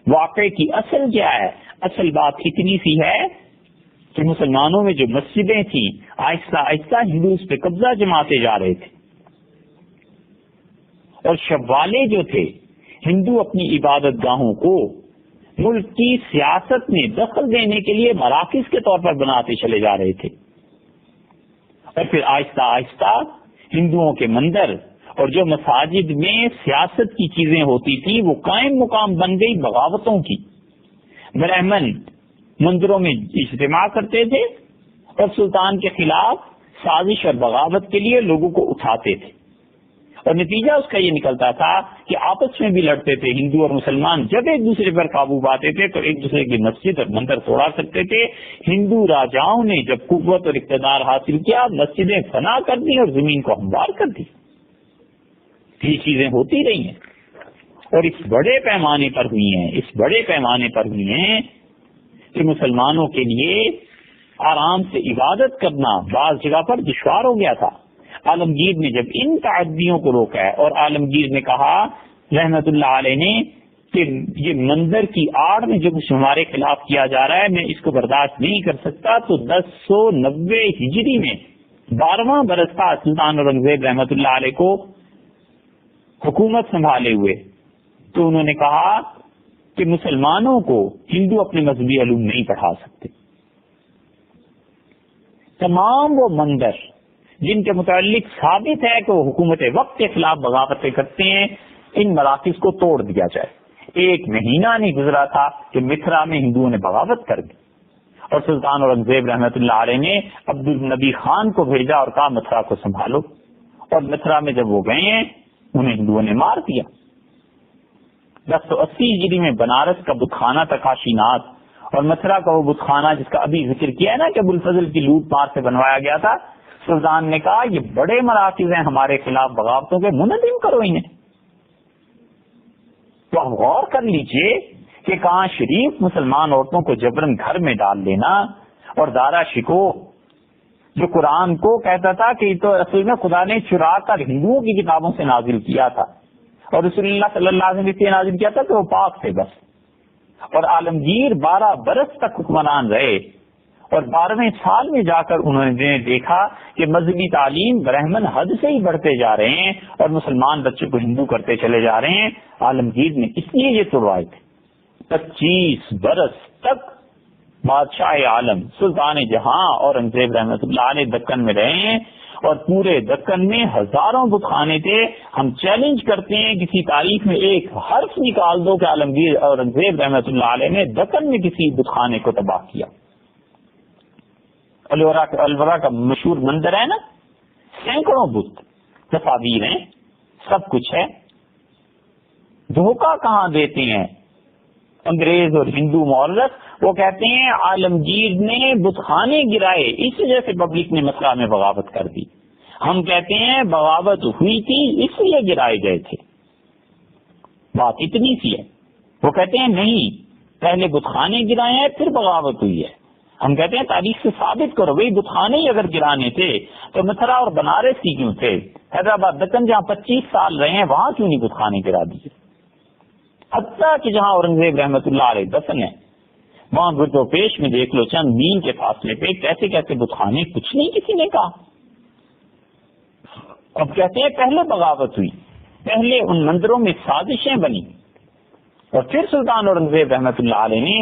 واقعے کی اصل کیا ہے؟ اصل بات اتنی سی ہے کہ مسلمانوں میں جو مسجدیں تھیں آہستہ آہستہ ہندو اس پہ قبضہ جماتے جا رہے تھے، اور شوالے جو تھے ہندو اپنی عبادت گاہوں کو ملک کی سیاست میں دخل دینے کے لیے مراکز کے طور پر بناتے چلے جا رہے تھے. اور پھر آہستہ آہستہ ہندوؤں کے مندر اور جو مساجد میں سیاست کی چیزیں ہوتی تھی وہ قائم مقام بن گئی بغاوتوں کی. برہمن مندروں میں اجتماع کرتے تھے اور سلطان کے خلاف سازش اور بغاوت کے لیے لوگوں کو اٹھاتے تھے، اور نتیجہ اس کا یہ نکلتا تھا کہ آپس میں بھی لڑتے تھے. ہندو اور مسلمان جب ایک دوسرے پر قابو پاتے تھے تو ایک دوسرے کی مسجد اور مندر توڑا سکتے تھے. ہندو راجاؤں نے جب قوت اور اقتدار حاصل کیا مسجدیں فنا کر دی اور زمین کو ہموار کر دی. یہ چیزیں ہوتی رہی ہیں اور اس بڑے پیمانے پر ہوئی ہیں، اس بڑے پیمانے پر ہوئی ہیں کہ مسلمانوں کے لیے آرام سے عبادت کرنا بعض جگہ پر دشوار ہو گیا تھا. عالمگیر نے جب ان تعدیوں کو روکا ہے اور عالمگیر نے کہا رحمت اللہ علیہ نے کہ یہ منظر کی آڑ میں جو کچھ ہمارے خلاف کیا جا رہا ہے میں اس کو برداشت نہیں کر سکتا، تو 1090 ہجری میں 12واں برس تھا سلطان اورنگزیب رحمت اللہ علیہ کو حکومت سنبھالے ہوئے. تو انہوں نے کہا کہ مسلمانوں کو ہندو اپنے مذہبی علوم نہیں پڑھا سکتے. تمام وہ مندر جن کے متعلق ثابت ہے کہ وہ حکومت وقت کے خلاف بغاوتیں کرتے ہیں ان مراکز کو توڑ دیا جائے. ایک مہینہ نہیں گزرا تھا کہ متھرا میں ہندوؤں نے بغاوت کر دی اور سلطان اورنگزیب رحمت اللہ علیہ نے عبد النبی خان کو بھیجا اور کہا متھرا کو سنبھالو. اور متھرا میں جب وہ گئے ہیں انہیں ہندوؤں نے مار دیا. 1080 ہجری میں بنارس کا بت خانہ تھا کاشی ناتھ، اور متھرا کا وہ بت خانہ جس کا ابھی ذکر کیا ہے نا کہ ابوالفضل کی لوٹ مار سے بنوایا گیا تھا. سلطان نے کہا یہ بڑے مراکز ہیں ہمارے خلاف بغاوتوں کے، منظم کرو انہیں. تو آپ غور کر لیجئے کہ کہاں شریف مسلمان عورتوں کو جبرن گھر میں ڈال دینا، اور دارا شکو جو قرآن کو کہتا تھا کہ تو اصل میں خدا نے چرا کر ہندوؤں کی کتابوں سے نازل کیا تھا اور رسول اللہ صلی اللہ علیہ وسلم سے نازل کیا تھا کہ وہ پاک تھے بس. اور عالمگیر 12 برس تک حکمران رہے، اور 12ویں سال میں جا کر انہوں نے دیکھا کہ مذہبی تعلیم برہمن حد سے ہی بڑھتے جا رہے ہیں اور مسلمان بچوں کو ہندو کرتے چلے جا رہے ہیں. عالمگیر نے اس لیے یہ توڑوائے تھے. 25 برس تک بادشاہ عالم سلطان جہاں اورنگزیب رحمت اللہ علیہ دکن میں رہے ہیں، اور پورے دکن میں ہزاروں بت خانے تھے. ہم چیلنج کرتے ہیں کسی تاریخ میں ایک حرف نکال دو کہ عالمگیر اورنگزیب رحمت اللہ علیہ نے دکن میں کسی بت خانے کو تباہ کیا. الورا کا مشہور مندر ہے نا، سینکڑوں بت تصاویر ہیں، سب کچھ ہے. دھوکہ کہاں دیتے ہیں انگریز اور ہندو مورخ؟ وہ کہتے ہیں عالمگیر نے بت خانے گرائے، اس وجہ سے پبلک نے مسئلہ میں بغاوت کر دی. ہم کہتے ہیں بغاوت ہوئی تھی اس لیے گرائے گئے تھے. بات اتنی سی ہے. وہ کہتے ہیں نہیں، پہلے بت خانے گرائے ہیں پھر بغاوت ہوئی ہے. ہم کہتے ہیں تاریخ سے ثابت کرو. بھائی بت خانے ہی اگر گرانے تھے تو متھرا اور بنارس کی کیوں تھے؟ حیدرآباد دکن جہاں 25 سال رہے ہیں وہاں کیوں نہیں بت خانے گرا دیے؟ حتیٰ کہ جہاں اورنگزیب رحمت اللہ علیہ دفن ہے وہاں گرد و پیش میں دیکھ لو چند میل کے فاصلے پہ کیسے کیسے بت خانے، کچھ نہیں کسی نے کہا. اب کہتے ہیں پہلے بغاوت ہوئی، پہلے ان مندروں میں سازشیں بنی اور پھر سلطان اورنگزیب رحمت اللہ علیہ نے